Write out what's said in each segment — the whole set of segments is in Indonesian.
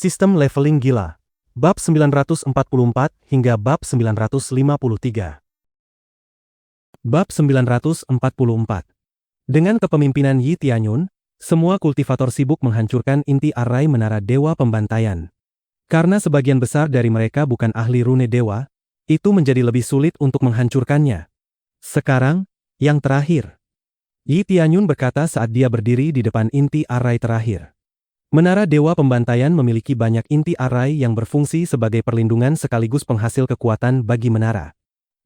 Sistem leveling gila. Bab 944 hingga bab 953. Bab 944. Dengan kepemimpinan Yi Tianyun, semua kultivator sibuk menghancurkan inti arai menara Dewa Pembantaian. Karena sebagian besar dari mereka bukan ahli rune dewa, itu menjadi lebih sulit untuk menghancurkannya. Sekarang, yang terakhir. Yi Tianyun berkata saat dia berdiri di depan inti arai terakhir. Menara Dewa Pembantaian memiliki banyak inti arai yang berfungsi sebagai perlindungan sekaligus penghasil kekuatan bagi menara.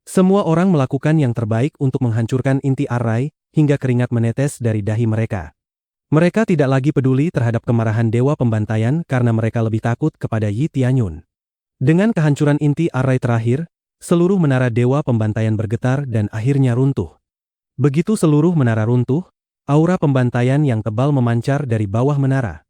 Semua orang melakukan yang terbaik untuk menghancurkan inti arai, hingga keringat menetes dari dahi mereka. Mereka tidak lagi peduli terhadap kemarahan Dewa Pembantaian karena mereka lebih takut kepada Yi Tianyun. Dengan kehancuran inti arai terakhir, seluruh menara Dewa Pembantaian bergetar dan akhirnya runtuh. Begitu seluruh menara runtuh, aura pembantaian yang tebal memancar dari bawah menara.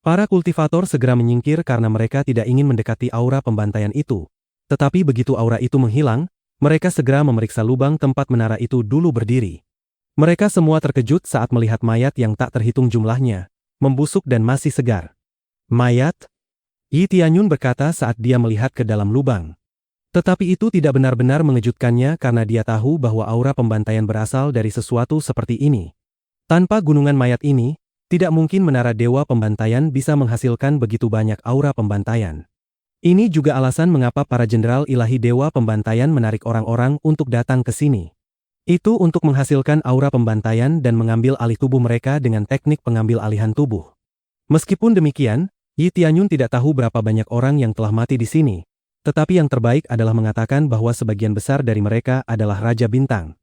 Para kultivator segera menyingkir karena mereka tidak ingin mendekati aura pembantaian itu. Tetapi begitu aura itu menghilang, mereka segera memeriksa lubang tempat menara itu dulu berdiri. Mereka semua terkejut saat melihat mayat yang tak terhitung jumlahnya, membusuk dan masih segar. Mayat? Yi Tianyun berkata saat dia melihat ke dalam lubang. Tetapi itu tidak benar-benar mengejutkannya karena dia tahu bahwa aura pembantaian berasal dari sesuatu seperti ini. Tanpa gunungan mayat ini, tidak mungkin menara Dewa Pembantaian bisa menghasilkan begitu banyak aura pembantaian. Ini juga alasan mengapa para jenderal ilahi Dewa Pembantaian menarik orang-orang untuk datang ke sini. Itu untuk menghasilkan aura pembantaian dan mengambil alih tubuh mereka dengan teknik pengambil alihan tubuh. Meskipun demikian, Yi Tianyun tidak tahu berapa banyak orang yang telah mati di sini. Tetapi yang terbaik adalah mengatakan bahwa sebagian besar dari mereka adalah Raja Bintang.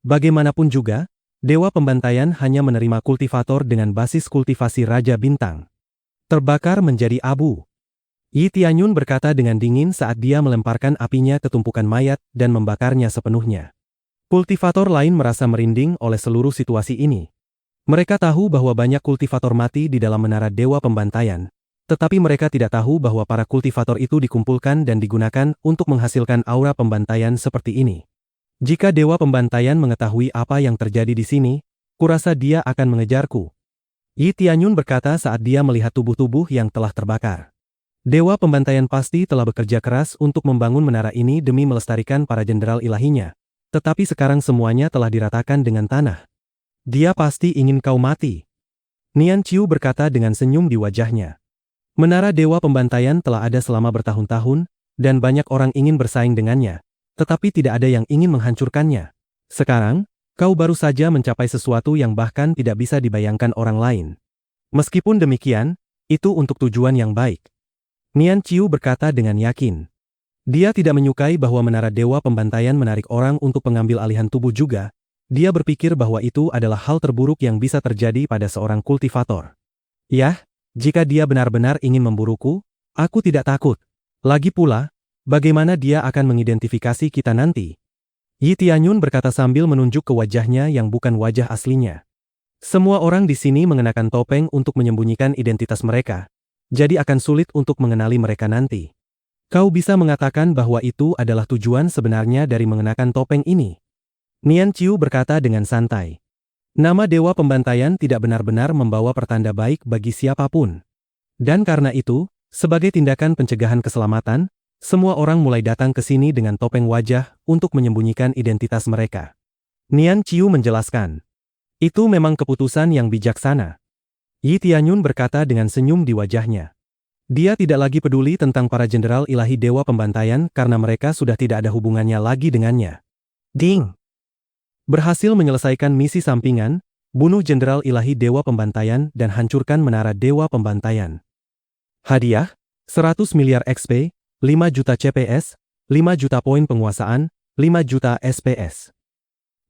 Bagaimanapun juga, Dewa Pembantaian hanya menerima kultivator dengan basis kultivasi Raja Bintang. Terbakar menjadi abu. Yi Tianyun berkata dengan dingin saat dia melemparkan apinya ke tumpukan mayat dan membakarnya sepenuhnya. Kultivator lain merasa merinding oleh seluruh situasi ini. Mereka tahu bahwa banyak kultivator mati di dalam menara Dewa Pembantaian, tetapi mereka tidak tahu bahwa para kultivator itu dikumpulkan dan digunakan untuk menghasilkan aura pembantaian seperti ini. Jika Dewa Pembantaian mengetahui apa yang terjadi di sini, kurasa dia akan mengejarku. Yi Tianyun berkata saat dia melihat tubuh-tubuh yang telah terbakar. Dewa Pembantaian pasti telah bekerja keras untuk membangun menara ini demi melestarikan para jenderal ilahinya. Tetapi sekarang semuanya telah diratakan dengan tanah. Dia pasti ingin kau mati. Nian Qiu berkata dengan senyum di wajahnya. Menara Dewa Pembantaian telah ada selama bertahun-tahun, dan banyak orang ingin bersaing dengannya. Tetapi tidak ada yang ingin menghancurkannya. Sekarang, kau baru saja mencapai sesuatu yang bahkan tidak bisa dibayangkan orang lain. Meskipun demikian, itu untuk tujuan yang baik. Nian Qiu berkata dengan yakin. Dia tidak menyukai bahwa menara Dewa Pembantaian menarik orang untuk pengambil alihan tubuh juga. Dia berpikir bahwa itu adalah hal terburuk yang bisa terjadi pada seorang kultivator. Yah, jika dia benar-benar ingin memburuku, aku tidak takut. Lagi pula, bagaimana dia akan mengidentifikasi kita nanti? Yi Tianyun berkata sambil menunjuk ke wajahnya yang bukan wajah aslinya. Semua orang di sini mengenakan topeng untuk menyembunyikan identitas mereka, jadi akan sulit untuk mengenali mereka nanti. Kau bisa mengatakan bahwa itu adalah tujuan sebenarnya dari mengenakan topeng ini. Nian Qiu berkata dengan santai. Nama Dewa Pembantaian tidak benar-benar membawa pertanda baik bagi siapapun. Dan karena itu, sebagai tindakan pencegahan keselamatan, semua orang mulai datang ke sini dengan topeng wajah untuk menyembunyikan identitas mereka. Nian Qiu menjelaskan. Itu memang keputusan yang bijaksana. Yi Tianyun berkata dengan senyum di wajahnya. Dia tidak lagi peduli tentang para jenderal ilahi Dewa Pembantaian karena mereka sudah tidak ada hubungannya lagi dengannya. Ding! Berhasil menyelesaikan misi sampingan, bunuh jenderal ilahi Dewa Pembantaian dan hancurkan menara Dewa Pembantaian. Hadiah, 100 miliar XP, 5 juta CPS, 5 juta poin penguasaan, 5 juta SPS.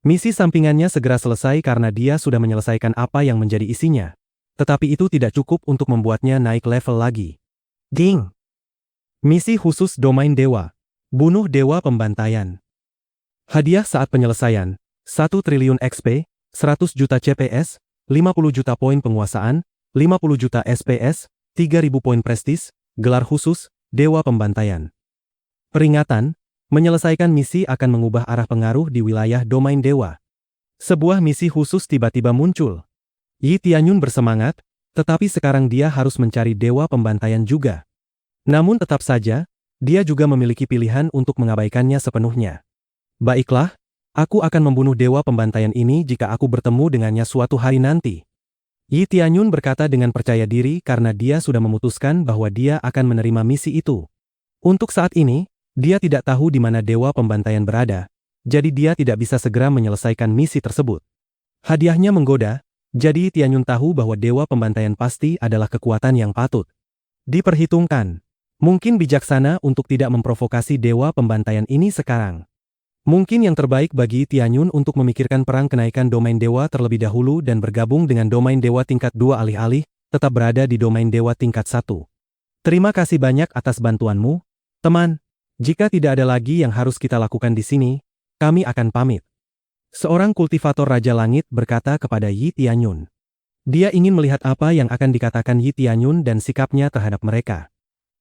Misi sampingannya segera selesai karena dia sudah menyelesaikan apa yang menjadi isinya. Tetapi itu tidak cukup untuk membuatnya naik level lagi. Ding! Misi khusus domain dewa. Bunuh Dewa Pembantaian. Hadiah saat penyelesaian, 1 triliun XP, 100 juta CPS, 50 juta poin penguasaan, 50 juta SPS, 3.000 poin prestis, gelar khusus, Dewa Pembantaian. Peringatan, menyelesaikan misi akan mengubah arah pengaruh di wilayah domain dewa. Sebuah misi khusus tiba-tiba muncul. Yi Tianyun bersemangat, tetapi sekarang dia harus mencari Dewa Pembantaian juga. Namun tetap saja, dia juga memiliki pilihan untuk mengabaikannya sepenuhnya. Baiklah, aku akan membunuh dewa pembantaian ini jika aku bertemu dengannya suatu hari nanti. Yi Tianyun berkata dengan percaya diri karena dia sudah memutuskan bahwa dia akan menerima misi itu. Untuk saat ini, dia tidak tahu di mana dewa pembantaian berada, jadi dia tidak bisa segera menyelesaikan misi tersebut. Hadiahnya menggoda, jadi Yi Tianyun tahu bahwa dewa pembantaian pasti adalah kekuatan yang patut diperhitungkan. Mungkin bijaksana untuk tidak memprovokasi dewa pembantaian ini sekarang. Mungkin yang terbaik bagi Tianyun untuk memikirkan perang kenaikan domain dewa terlebih dahulu dan bergabung dengan domain dewa tingkat 2 alih-alih, tetap berada di domain dewa tingkat 1. Terima kasih banyak atas bantuanmu, teman. Jika tidak ada lagi yang harus kita lakukan di sini, kami akan pamit. Seorang kultivator Raja Langit berkata kepada Yi Tianyun. Dia ingin melihat apa yang akan dikatakan Yi Tianyun dan sikapnya terhadap mereka.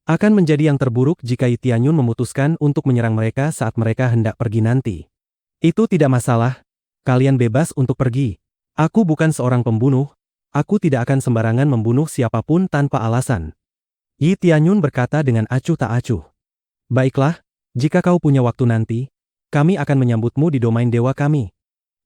Akan menjadi yang terburuk jika Yi Tianyun memutuskan untuk menyerang mereka saat mereka hendak pergi nanti. Itu tidak masalah, kalian bebas untuk pergi. Aku bukan seorang pembunuh, aku tidak akan sembarangan membunuh siapapun tanpa alasan. Yi Tianyun berkata dengan acuh tak acuh. Baiklah, jika kau punya waktu nanti, kami akan menyambutmu di domain dewa kami.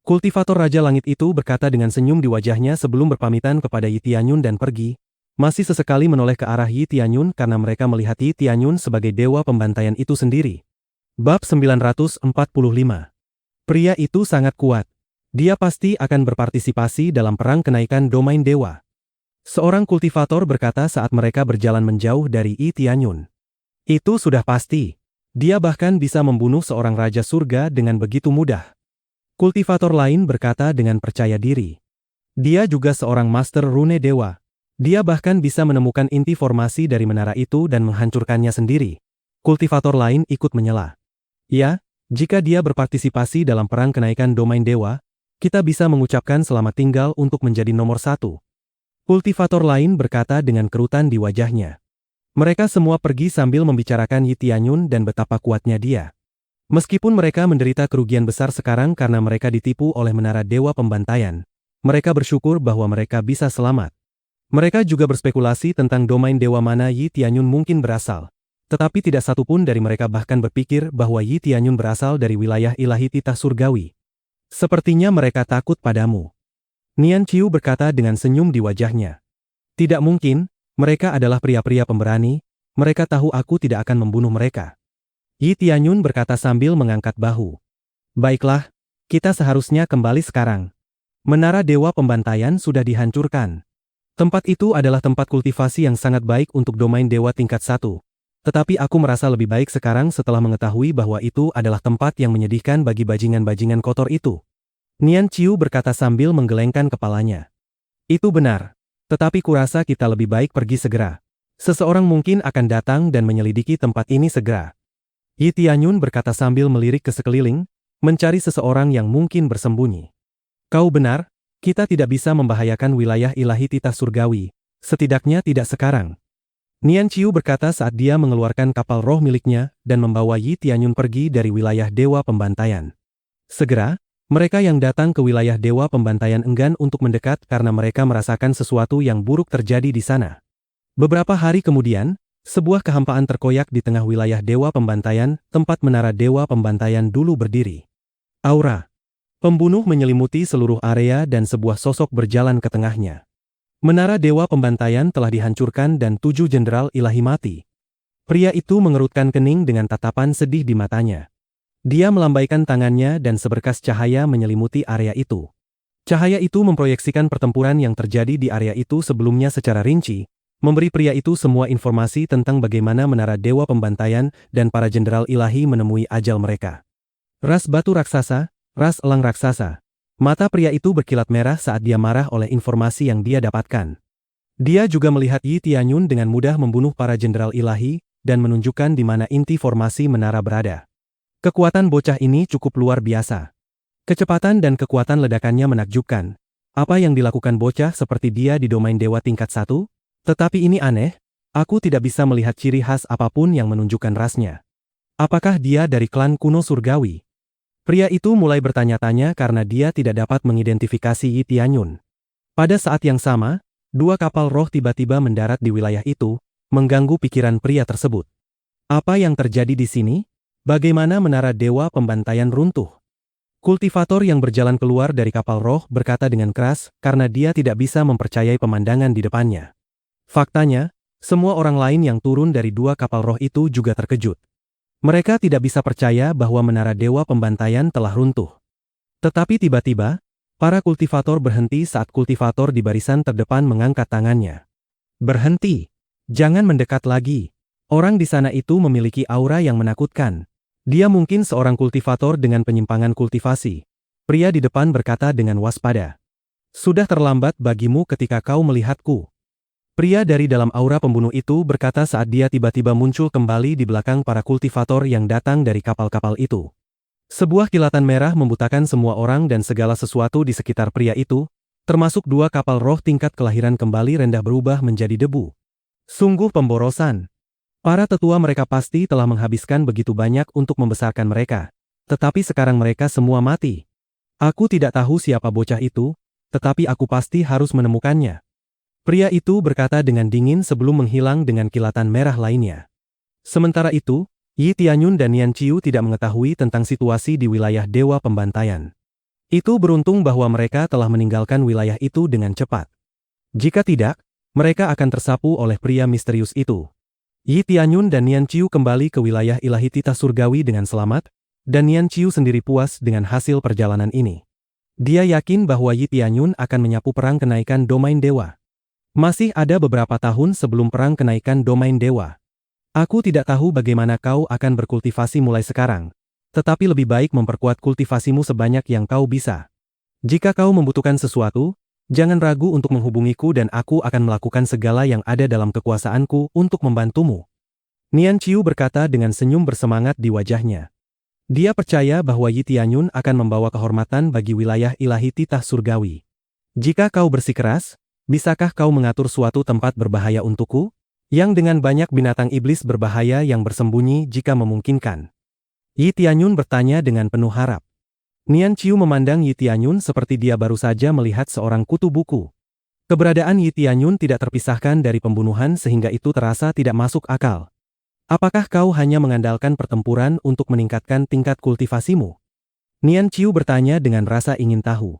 Kultivator Raja Langit itu berkata dengan senyum di wajahnya sebelum berpamitan kepada Yi Tianyun dan pergi. Masih sesekali menoleh ke arah Yi Tianyun karena mereka melihat Yi Tianyun sebagai dewa pembantaian itu sendiri. Bab 945. Pria itu sangat kuat. Dia pasti akan berpartisipasi dalam perang kenaikan domain dewa. Seorang kultivator berkata saat mereka berjalan menjauh dari Yi Tianyun. Itu sudah pasti. Dia bahkan bisa membunuh seorang raja surga dengan begitu mudah. Kultivator lain berkata dengan percaya diri. Dia juga seorang master rune dewa. Dia bahkan bisa menemukan inti formasi dari menara itu dan menghancurkannya sendiri. Kultivator lain ikut menyela. Ya, jika dia berpartisipasi dalam perang kenaikan domain dewa, kita bisa mengucapkan selamat tinggal untuk menjadi nomor 1. Kultivator lain berkata dengan kerutan di wajahnya. Mereka semua pergi sambil membicarakan Yi Tianyun dan betapa kuatnya dia. Meskipun mereka menderita kerugian besar sekarang karena mereka ditipu oleh menara dewa pembantaian, mereka bersyukur bahwa mereka bisa selamat. Mereka juga berspekulasi tentang domain dewa mana Yi Tianyun mungkin berasal. Tetapi tidak satupun dari mereka bahkan berpikir bahwa Yi Tianyun berasal dari wilayah ilahi titah surgawi. Sepertinya mereka takut padamu. Nian Qiu berkata dengan senyum di wajahnya. Tidak mungkin, mereka adalah pria-pria pemberani, mereka tahu aku tidak akan membunuh mereka. Yi Tianyun berkata sambil mengangkat bahu. Baiklah, kita seharusnya kembali sekarang. Menara dewa pembantaian sudah dihancurkan. Tempat itu adalah tempat kultivasi yang sangat baik untuk domain dewa tingkat 1. Tetapi aku merasa lebih baik sekarang setelah mengetahui bahwa itu adalah tempat yang menyedihkan bagi bajingan-bajingan kotor itu. Nian Qiu berkata sambil menggelengkan kepalanya. Itu benar. Tetapi kurasa kita lebih baik pergi segera. Seseorang mungkin akan datang dan menyelidiki tempat ini segera. Yi Tianyun berkata sambil melirik ke sekeliling, mencari seseorang yang mungkin bersembunyi. Kau benar. Kita tidak bisa membahayakan wilayah ilahi titah surgawi, setidaknya tidak sekarang. Nian Qiu berkata saat dia mengeluarkan kapal roh miliknya dan membawa Yi Tianyun pergi dari wilayah dewa pembantaian. Segera, mereka yang datang ke wilayah dewa pembantaian enggan untuk mendekat karena mereka merasakan sesuatu yang buruk terjadi di sana. Beberapa hari kemudian, sebuah kehampaan terkoyak di tengah wilayah dewa pembantaian, tempat menara dewa pembantaian dulu berdiri. Aura pembunuh menyelimuti seluruh area dan sebuah sosok berjalan ke tengahnya. Menara dewa pembantaian telah dihancurkan dan 7 jenderal ilahi mati. Pria itu mengerutkan kening dengan tatapan sedih di matanya. Dia melambaikan tangannya dan seberkas cahaya menyelimuti area itu. Cahaya itu memproyeksikan pertempuran yang terjadi di area itu sebelumnya secara rinci, memberi pria itu semua informasi tentang bagaimana menara dewa pembantaian dan para jenderal ilahi menemui ajal mereka. Ras batu raksasa, ras elang raksasa. Mata pria itu berkilat merah saat dia marah oleh informasi yang dia dapatkan. Dia juga melihat Yi Tianyun dengan mudah membunuh para jenderal ilahi dan menunjukkan di mana inti formasi menara berada. Kekuatan bocah ini cukup luar biasa. Kecepatan dan kekuatan ledakannya menakjubkan. Apa yang dilakukan bocah seperti dia di domain dewa tingkat 1? Tetapi ini aneh, aku tidak bisa melihat ciri khas apapun yang menunjukkan rasnya. Apakah dia dari klan kuno surgawi? Pria itu mulai bertanya-tanya karena dia tidak dapat mengidentifikasi Yi Tianyun. Pada saat yang sama, 2 kapal roh tiba-tiba mendarat di wilayah itu, mengganggu pikiran pria tersebut. Apa yang terjadi di sini? Bagaimana menara dewa pembantaian runtuh? Kultivator yang berjalan keluar dari kapal roh berkata dengan keras karena dia tidak bisa mempercayai pemandangan di depannya. Faktanya, semua orang lain yang turun dari dua kapal roh itu juga terkejut. Mereka tidak bisa percaya bahwa menara dewa pembantaian telah runtuh. Tetapi tiba-tiba, para kultivator berhenti saat kultivator di barisan terdepan mengangkat tangannya. Berhenti! Jangan mendekat lagi. Orang di sana itu memiliki aura yang menakutkan. Dia mungkin seorang kultivator dengan penyimpangan kultivasi. Pria di depan berkata dengan waspada. Sudah terlambat bagimu ketika kau melihatku. Pria dari dalam aura pembunuh itu berkata saat dia tiba-tiba muncul kembali di belakang para kultivator yang datang dari kapal-kapal itu. Sebuah kilatan merah membutakan semua orang dan segala sesuatu di sekitar pria itu, termasuk dua kapal roh tingkat kelahiran kembali rendah berubah menjadi debu. Sungguh pemborosan. Para tetua mereka pasti telah menghabiskan begitu banyak untuk membesarkan mereka, tetapi sekarang mereka semua mati. Aku tidak tahu siapa bocah itu, tetapi aku pasti harus menemukannya. Pria itu berkata dengan dingin sebelum menghilang dengan kilatan merah lainnya. Sementara itu, Yi Tianyun dan Nian Qiu tidak mengetahui tentang situasi di wilayah Dewa Pembantaian. Itu beruntung bahwa mereka telah meninggalkan wilayah itu dengan cepat. Jika tidak, mereka akan tersapu oleh pria misterius itu. Yi Tianyun dan Nian Qiu kembali ke wilayah ilahi titah surgawi dengan selamat, dan Nian Qiu sendiri puas dengan hasil perjalanan ini. Dia yakin bahwa Yi Tianyun akan menyapu perang kenaikan domain dewa. Masih ada beberapa tahun sebelum perang kenaikan domain dewa. Aku tidak tahu bagaimana kau akan berkultivasi mulai sekarang, tetapi lebih baik memperkuat kultivasimu sebanyak yang kau bisa. Jika kau membutuhkan sesuatu, jangan ragu untuk menghubungiku dan aku akan melakukan segala yang ada dalam kekuasaanku untuk membantumu. Nian Qiu berkata dengan senyum bersemangat di wajahnya. Dia percaya bahwa Yi Tianyun akan membawa kehormatan bagi wilayah ilahi titah surgawi. Jika kau bersikeras, bisakah kau mengatur suatu tempat berbahaya untukku? Yang dengan banyak binatang iblis berbahaya yang bersembunyi jika memungkinkan. Yi Tianyun bertanya dengan penuh harap. Nian Qiu memandang Yi Tianyun seperti dia baru saja melihat seorang kutu buku. Keberadaan Yi Tianyun tidak terpisahkan dari pembunuhan sehingga itu terasa tidak masuk akal. Apakah kau hanya mengandalkan pertempuran untuk meningkatkan tingkat kultivasimu? Nian Qiu bertanya dengan rasa ingin tahu.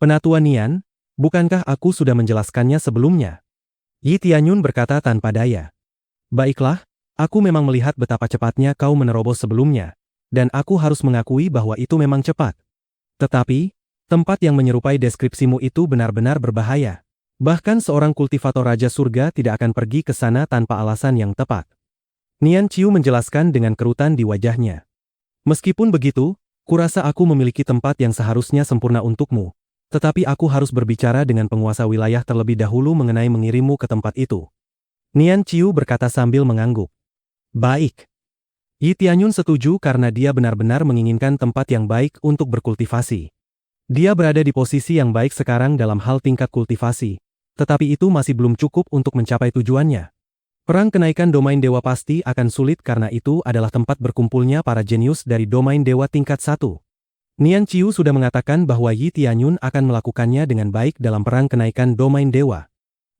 Penatua Nian, bukankah aku sudah menjelaskannya sebelumnya? Yi Tianyun berkata tanpa daya. Baiklah, aku memang melihat betapa cepatnya kau menerobos sebelumnya, dan aku harus mengakui bahwa itu memang cepat. Tetapi, tempat yang menyerupai deskripsimu itu benar-benar berbahaya. Bahkan seorang kultivator Raja Surga tidak akan pergi ke sana tanpa alasan yang tepat. Nian Qiu menjelaskan dengan kerutan di wajahnya. Meskipun begitu, kurasa aku memiliki tempat yang seharusnya sempurna untukmu. Tetapi aku harus berbicara dengan penguasa wilayah terlebih dahulu mengenai mengirimmu ke tempat itu. Nian Qiu berkata sambil mengangguk. Baik. Yi Tianyun setuju karena dia benar-benar menginginkan tempat yang baik untuk berkultivasi. Dia berada di posisi yang baik sekarang dalam hal tingkat kultivasi, tetapi itu masih belum cukup untuk mencapai tujuannya. Perang kenaikan domain dewa pasti akan sulit karena itu adalah tempat berkumpulnya para jenius dari domain dewa tingkat 1. Nian Qiu sudah mengatakan bahwa Yi Tianyun akan melakukannya dengan baik dalam perang kenaikan domain dewa.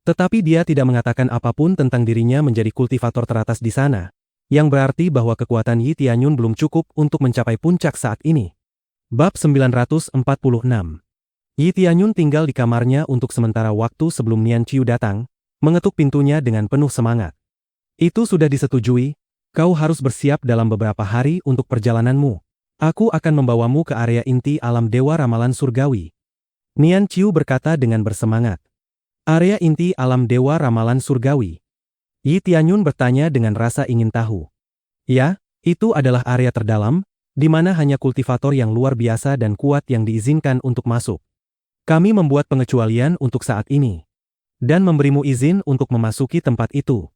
Tetapi dia tidak mengatakan apapun tentang dirinya menjadi kultivator teratas di sana, yang berarti bahwa kekuatan Yi Tianyun belum cukup untuk mencapai puncak saat ini. Bab 946. Yi Tianyun tinggal di kamarnya untuk sementara waktu sebelum Nian Qiu datang, mengetuk pintunya dengan penuh semangat. Itu sudah disetujui, kau harus bersiap dalam beberapa hari untuk perjalananmu. Aku akan membawamu ke area inti alam Dewa Ramalan Surgawi. Nian Qiu berkata dengan bersemangat. Area inti alam Dewa Ramalan Surgawi. Yi Tianyun bertanya dengan rasa ingin tahu. Ya, itu adalah area terdalam, di mana hanya kultivator yang luar biasa dan kuat yang diizinkan untuk masuk. Kami membuat pengecualian untuk saat ini. Dan memberimu izin untuk memasuki tempat itu.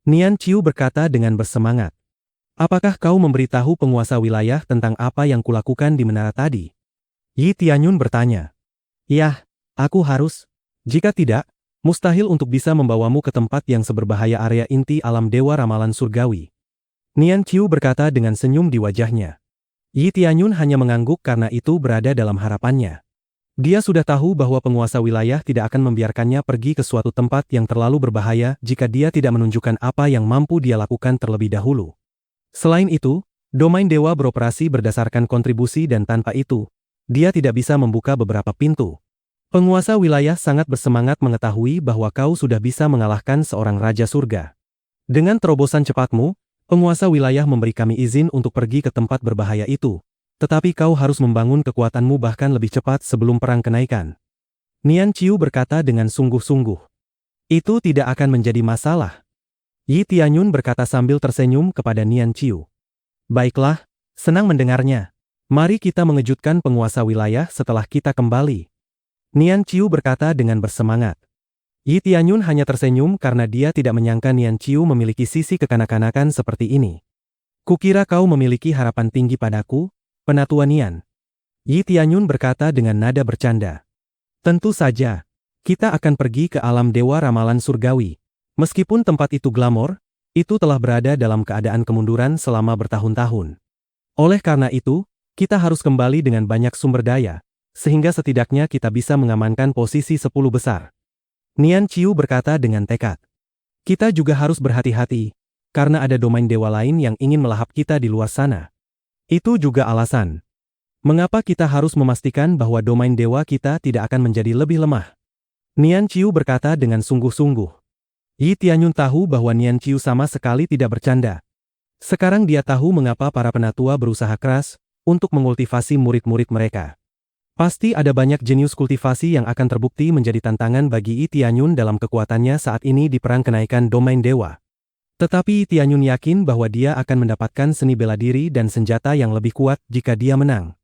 Nian Qiu berkata dengan bersemangat. Apakah kau memberitahu penguasa wilayah tentang apa yang kulakukan di menara tadi? Yi Tianyun bertanya. Yah, aku harus. Jika tidak, mustahil untuk bisa membawamu ke tempat yang seberbahaya area inti alam Dewa Ramalan Surgawi. Nian Qiu berkata dengan senyum di wajahnya. Yi Tianyun hanya mengangguk karena itu berada dalam harapannya. Dia sudah tahu bahwa penguasa wilayah tidak akan membiarkannya pergi ke suatu tempat yang terlalu berbahaya jika dia tidak menunjukkan apa yang mampu dia lakukan terlebih dahulu. Selain itu, domain dewa beroperasi berdasarkan kontribusi dan tanpa itu, dia tidak bisa membuka beberapa pintu. Penguasa wilayah sangat bersemangat mengetahui bahwa kau sudah bisa mengalahkan seorang raja surga. Dengan terobosan cepatmu, penguasa wilayah memberi kami izin untuk pergi ke tempat berbahaya itu. Tetapi kau harus membangun kekuatanmu bahkan lebih cepat sebelum perang kenaikan. Nian Qiu berkata dengan sungguh-sungguh. Itu tidak akan menjadi masalah. Yi Tianyun berkata sambil tersenyum kepada Nian Qiu. Baiklah, senang mendengarnya. Mari kita mengejutkan penguasa wilayah setelah kita kembali. Nian Qiu berkata dengan bersemangat. Yi Tianyun hanya tersenyum karena dia tidak menyangka Nian Qiu memiliki sisi kekanak-kanakan seperti ini. Kukira kau memiliki harapan tinggi padaku, Penatua Nian. Yi Tianyun berkata dengan nada bercanda. Tentu saja, kita akan pergi ke alam dewa ramalan surgawi. Meskipun tempat itu glamor, itu telah berada dalam keadaan kemunduran selama bertahun-tahun. Oleh karena itu, kita harus kembali dengan banyak sumber daya, sehingga setidaknya kita bisa mengamankan posisi 10 besar. Nian Qiu berkata dengan tekad. Kita juga harus berhati-hati, karena ada domain dewa lain yang ingin melahap kita di luar sana. Itu juga alasan mengapa kita harus memastikan bahwa domain dewa kita tidak akan menjadi lebih lemah. Nian Qiu berkata dengan sungguh-sungguh. Yi Tianyun tahu bahwa Nian Qiu sama sekali tidak bercanda. Sekarang dia tahu mengapa para penatua berusaha keras untuk mengkultivasi murid-murid mereka. Pasti ada banyak jenius kultivasi yang akan terbukti menjadi tantangan bagi Yi Tianyun dalam kekuatannya saat ini di perang kenaikan domain dewa. Tetapi Yi Tianyun yakin bahwa dia akan mendapatkan seni bela diri dan senjata yang lebih kuat jika dia menang.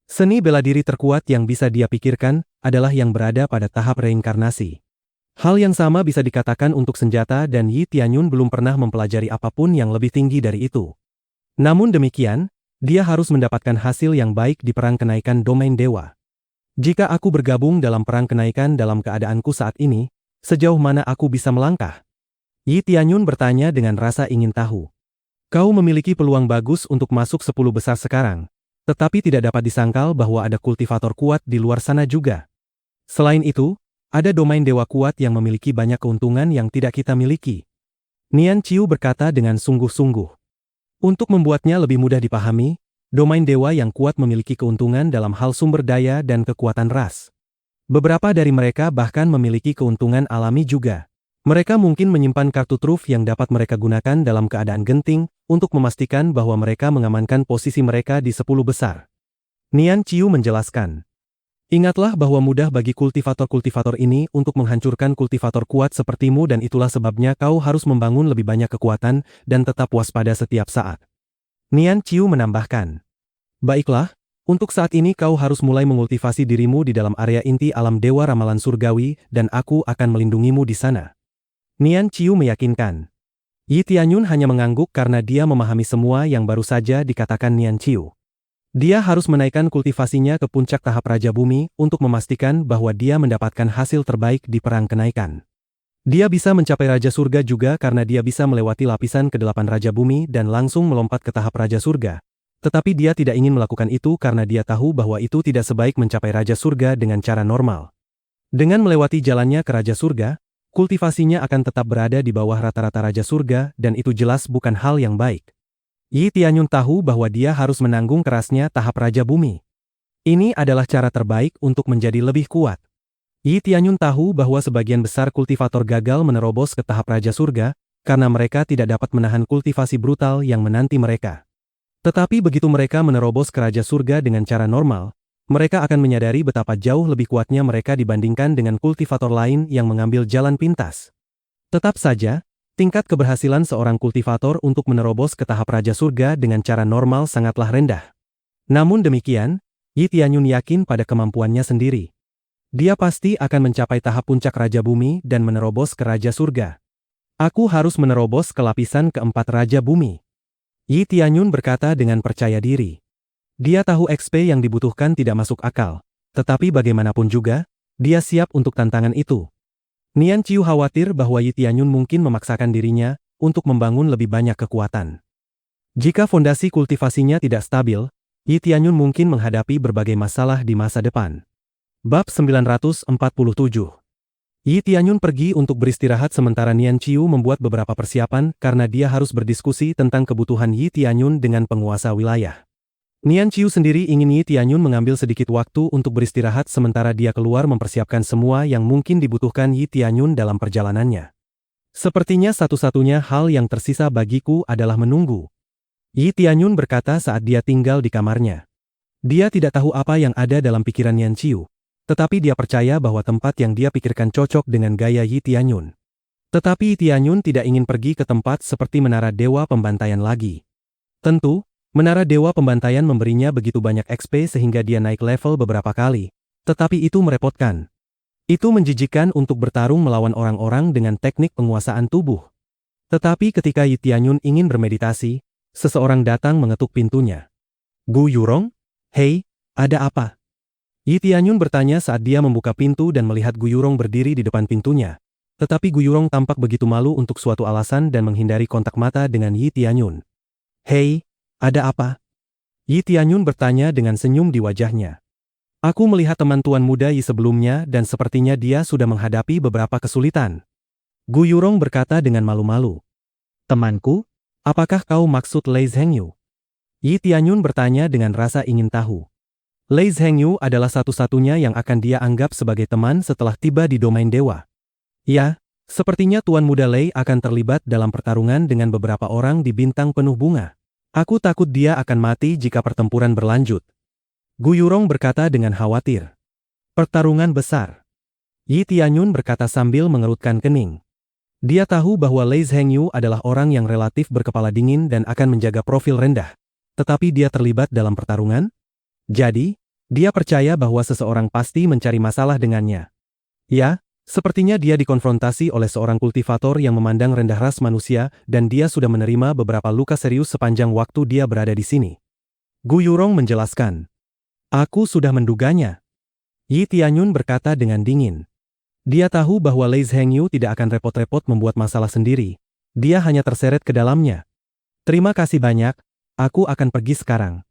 Seni bela diri terkuat yang bisa dia pikirkan adalah yang berada pada tahap reinkarnasi. Hal yang sama bisa dikatakan untuk senjata dan Yi Tianyun belum pernah mempelajari apapun yang lebih tinggi dari itu. Namun demikian, dia harus mendapatkan hasil yang baik di perang kenaikan domain dewa. Jika aku bergabung dalam perang kenaikan dalam keadaanku saat ini, sejauh mana aku bisa melangkah? Yi Tianyun bertanya dengan rasa ingin tahu. Kau memiliki peluang bagus untuk masuk 10 besar sekarang, tetapi tidak dapat disangkal bahwa ada kultivator kuat di luar sana juga. Selain itu, ada domain dewa kuat yang memiliki banyak keuntungan yang tidak kita miliki. Nian Qiu berkata dengan sungguh-sungguh. Untuk membuatnya lebih mudah dipahami, domain dewa yang kuat memiliki keuntungan dalam hal sumber daya dan kekuatan ras. Beberapa dari mereka bahkan memiliki keuntungan alami juga. Mereka mungkin menyimpan kartu truf yang dapat mereka gunakan dalam keadaan genting untuk memastikan bahwa mereka mengamankan posisi mereka di 10 besar. Nian Qiu menjelaskan. Ingatlah bahwa mudah bagi kultivator-kultivator ini untuk menghancurkan kultivator kuat sepertimu dan itulah sebabnya kau harus membangun lebih banyak kekuatan dan tetap waspada setiap saat. Nian Qiu menambahkan. Baiklah, untuk saat ini kau harus mulai mengultivasi dirimu di dalam area inti alam dewa ramalan surgawi dan aku akan melindungimu di sana. Nian Qiu meyakinkan. Yi Tianyun hanya mengangguk karena dia memahami semua yang baru saja dikatakan Nian Qiu. Dia harus menaikkan kultivasinya ke puncak tahap Raja Bumi untuk memastikan bahwa dia mendapatkan hasil terbaik di perang kenaikan. Dia bisa mencapai Raja Surga juga karena dia bisa melewati lapisan ke-8 Raja Bumi dan langsung melompat ke tahap Raja Surga. Tetapi dia tidak ingin melakukan itu karena dia tahu bahwa itu tidak sebaik mencapai Raja Surga dengan cara normal. Dengan melewati jalannya ke Raja Surga, kultivasinya akan tetap berada di bawah rata-rata Raja Surga dan itu jelas bukan hal yang baik. Yi Tianyun tahu bahwa dia harus menanggung kerasnya tahap Raja Bumi. Ini adalah cara terbaik untuk menjadi lebih kuat. Yi Tianyun tahu bahwa sebagian besar kultivator gagal menerobos ke tahap Raja Surga karena mereka tidak dapat menahan kultivasi brutal yang menanti mereka. Tetapi begitu mereka menerobos ke Raja Surga dengan cara normal, mereka akan menyadari betapa jauh lebih kuatnya mereka dibandingkan dengan kultivator lain yang mengambil jalan pintas. Tetap saja, tingkat keberhasilan seorang kultivator untuk menerobos ke tahap Raja Surga dengan cara normal sangatlah rendah. Namun demikian, Yi Tianyun yakin pada kemampuannya sendiri. Dia pasti akan mencapai tahap puncak Raja Bumi dan menerobos ke Raja Surga. Aku harus menerobos ke lapisan keempat Raja Bumi. Yi Tianyun berkata dengan percaya diri. Dia tahu XP yang dibutuhkan tidak masuk akal, tetapi bagaimanapun juga, dia siap untuk tantangan itu. Nian Qiu khawatir bahwa Yi Tianyun mungkin memaksakan dirinya untuk membangun lebih banyak kekuatan. Jika fondasi kultivasinya tidak stabil, Yi Tianyun mungkin menghadapi berbagai masalah di masa depan. Bab 947. Yi Tianyun pergi untuk beristirahat sementara Nian Qiu membuat beberapa persiapan karena dia harus berdiskusi tentang kebutuhan Yi Tianyun dengan penguasa wilayah. Nian Qiu sendiri ingin Yi Tianyun mengambil sedikit waktu untuk beristirahat sementara dia keluar mempersiapkan semua yang mungkin dibutuhkan Yi Tianyun dalam perjalanannya. Sepertinya satu-satunya hal yang tersisa bagiku adalah menunggu. Yi Tianyun berkata saat dia tinggal di kamarnya. Dia tidak tahu apa yang ada dalam pikiran Nian Qiu. Tetapi dia percaya bahwa tempat yang dia pikirkan cocok dengan gaya Yi Tianyun. Tetapi Yi Tianyun tidak ingin pergi ke tempat seperti Menara Dewa Pembantaian lagi. Tentu, Menara Dewa Pembantaian memberinya begitu banyak XP sehingga dia naik level beberapa kali. Tetapi itu merepotkan. Itu menjijikkan untuk bertarung melawan orang-orang dengan teknik penguasaan tubuh. Tetapi ketika Yi Tianyun ingin bermeditasi, seseorang datang mengetuk pintunya. Gu Yurong? Hei, ada apa? Yi Tianyun bertanya saat dia membuka pintu dan melihat Gu Yurong berdiri di depan pintunya. Tetapi Gu Yurong tampak begitu malu untuk suatu alasan dan menghindari kontak mata dengan Yi Tianyun. Hei, ada apa? Yi Tianyun bertanya dengan senyum di wajahnya. Aku melihat teman tuan muda Yi sebelumnya dan sepertinya dia sudah menghadapi beberapa kesulitan. Gu Yurong berkata dengan malu-malu. Temanku? Apakah kau maksud Lei Zhengyu? Yi Tianyun bertanya dengan rasa ingin tahu. Lei Zhengyu adalah satu-satunya yang akan dia anggap sebagai teman setelah tiba di domain dewa. Ya, sepertinya Tuan Muda Lei akan terlibat dalam pertarungan dengan beberapa orang di bintang penuh bunga. Aku takut dia akan mati jika pertempuran berlanjut. Gu Yurong berkata dengan khawatir. Pertarungan besar. Yi Tianyun berkata sambil mengerutkan kening. Dia tahu bahwa Lei Zhengyu adalah orang yang relatif berkepala dingin dan akan menjaga profil rendah. Tetapi dia terlibat dalam pertarungan? Jadi, dia percaya bahwa seseorang pasti mencari masalah dengannya. Ya, sepertinya dia dikonfrontasi oleh seorang kultivator yang memandang rendah ras manusia dan dia sudah menerima beberapa luka serius sepanjang waktu dia berada di sini. Gu Yurong menjelaskan. Aku sudah menduganya. Yi Tianyun berkata dengan dingin. Dia tahu bahwa Lei Zhengyu tidak akan repot-repot membuat masalah sendiri. Dia hanya terseret ke dalamnya. Terima kasih banyak, aku akan pergi sekarang.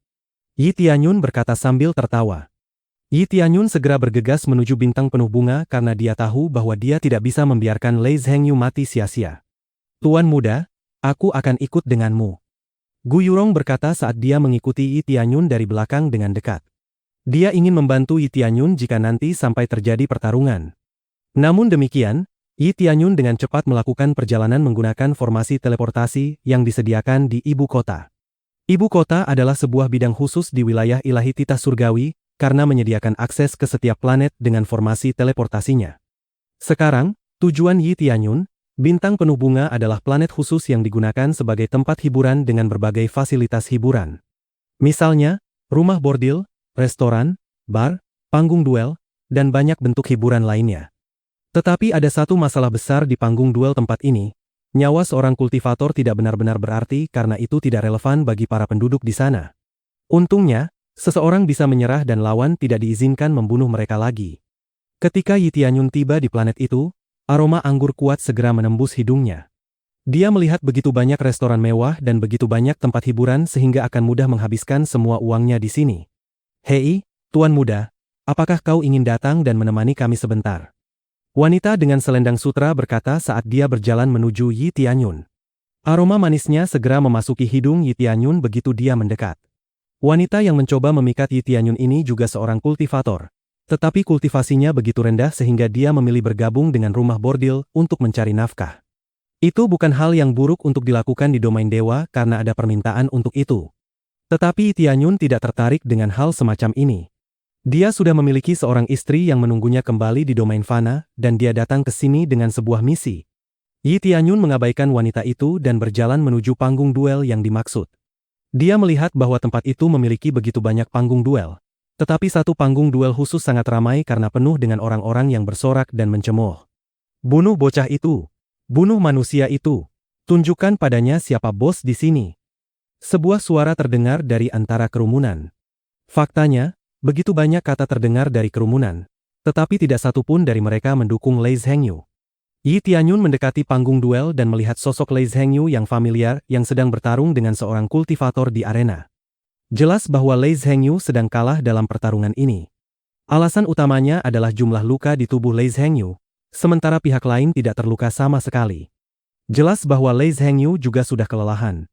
Yi Tianyun berkata sambil tertawa. Yi Tianyun segera bergegas menuju bintang penuh bunga karena dia tahu bahwa dia tidak bisa membiarkan Lei Zhengyu mati sia-sia. Tuan muda, aku akan ikut denganmu. Gu Yurong berkata saat dia mengikuti Yi Tianyun dari belakang dengan dekat. Dia ingin membantu Yi Tianyun jika nanti sampai terjadi pertarungan. Namun demikian, Yi Tianyun dengan cepat melakukan perjalanan menggunakan formasi teleportasi yang disediakan di ibu kota. Ibu kota adalah sebuah bidang khusus di wilayah ilahi titah surgawi karena menyediakan akses ke setiap planet dengan formasi teleportasinya. Sekarang, tujuan Yi Tianyun, bintang penuh bunga adalah planet khusus yang digunakan sebagai tempat hiburan dengan berbagai fasilitas hiburan. Misalnya, rumah bordil, restoran, bar, panggung duel, dan banyak bentuk hiburan lainnya. Tetapi ada satu masalah besar di panggung duel tempat ini. Nyawa seorang kultivator tidak benar-benar berarti karena itu tidak relevan bagi para penduduk di sana. Untungnya, seseorang bisa menyerah dan lawan tidak diizinkan membunuh mereka lagi. Ketika Yi Tianyun tiba di planet itu, aroma anggur kuat segera menembus hidungnya. Dia melihat begitu banyak restoran mewah dan begitu banyak tempat hiburan sehingga akan mudah menghabiskan semua uangnya di sini. Hei, Tuan Muda, apakah kau ingin datang dan menemani kami sebentar? Wanita dengan selendang sutra berkata saat dia berjalan menuju Yi Tianyun. Aroma manisnya segera memasuki hidung Yi Tianyun begitu dia mendekat. Wanita yang mencoba memikat Yi Tianyun ini juga seorang kultivator. Tetapi kultivasinya begitu rendah sehingga dia memilih bergabung dengan rumah bordil untuk mencari nafkah. Itu bukan hal yang buruk untuk dilakukan di domain dewa karena ada permintaan untuk itu. Tetapi Yi Tianyun tidak tertarik dengan hal semacam ini. Dia sudah memiliki seorang istri yang menunggunya kembali di domain fana, dan dia datang ke sini dengan sebuah misi. Yi Tianyun mengabaikan wanita itu dan berjalan menuju panggung duel yang dimaksud. Dia melihat bahwa tempat itu memiliki begitu banyak panggung duel. Tetapi satu panggung duel khusus sangat ramai karena penuh dengan orang-orang yang bersorak dan mencemooh. Bunuh bocah itu. Bunuh manusia itu. Tunjukkan padanya siapa bos di sini. Sebuah suara terdengar dari antara kerumunan. Faktanya, begitu banyak kata terdengar dari kerumunan, tetapi tidak satu pun dari mereka mendukung Lei Zhengyu. Yi Tianyun mendekati panggung duel dan melihat sosok Lei Zhengyu yang familiar yang sedang bertarung dengan seorang kultivator di arena. Jelas bahwa Lei Zhengyu sedang kalah dalam pertarungan ini. Alasan utamanya adalah jumlah luka di tubuh Lei Zhengyu, sementara pihak lain tidak terluka sama sekali. Jelas bahwa Lei Zhengyu juga sudah kelelahan.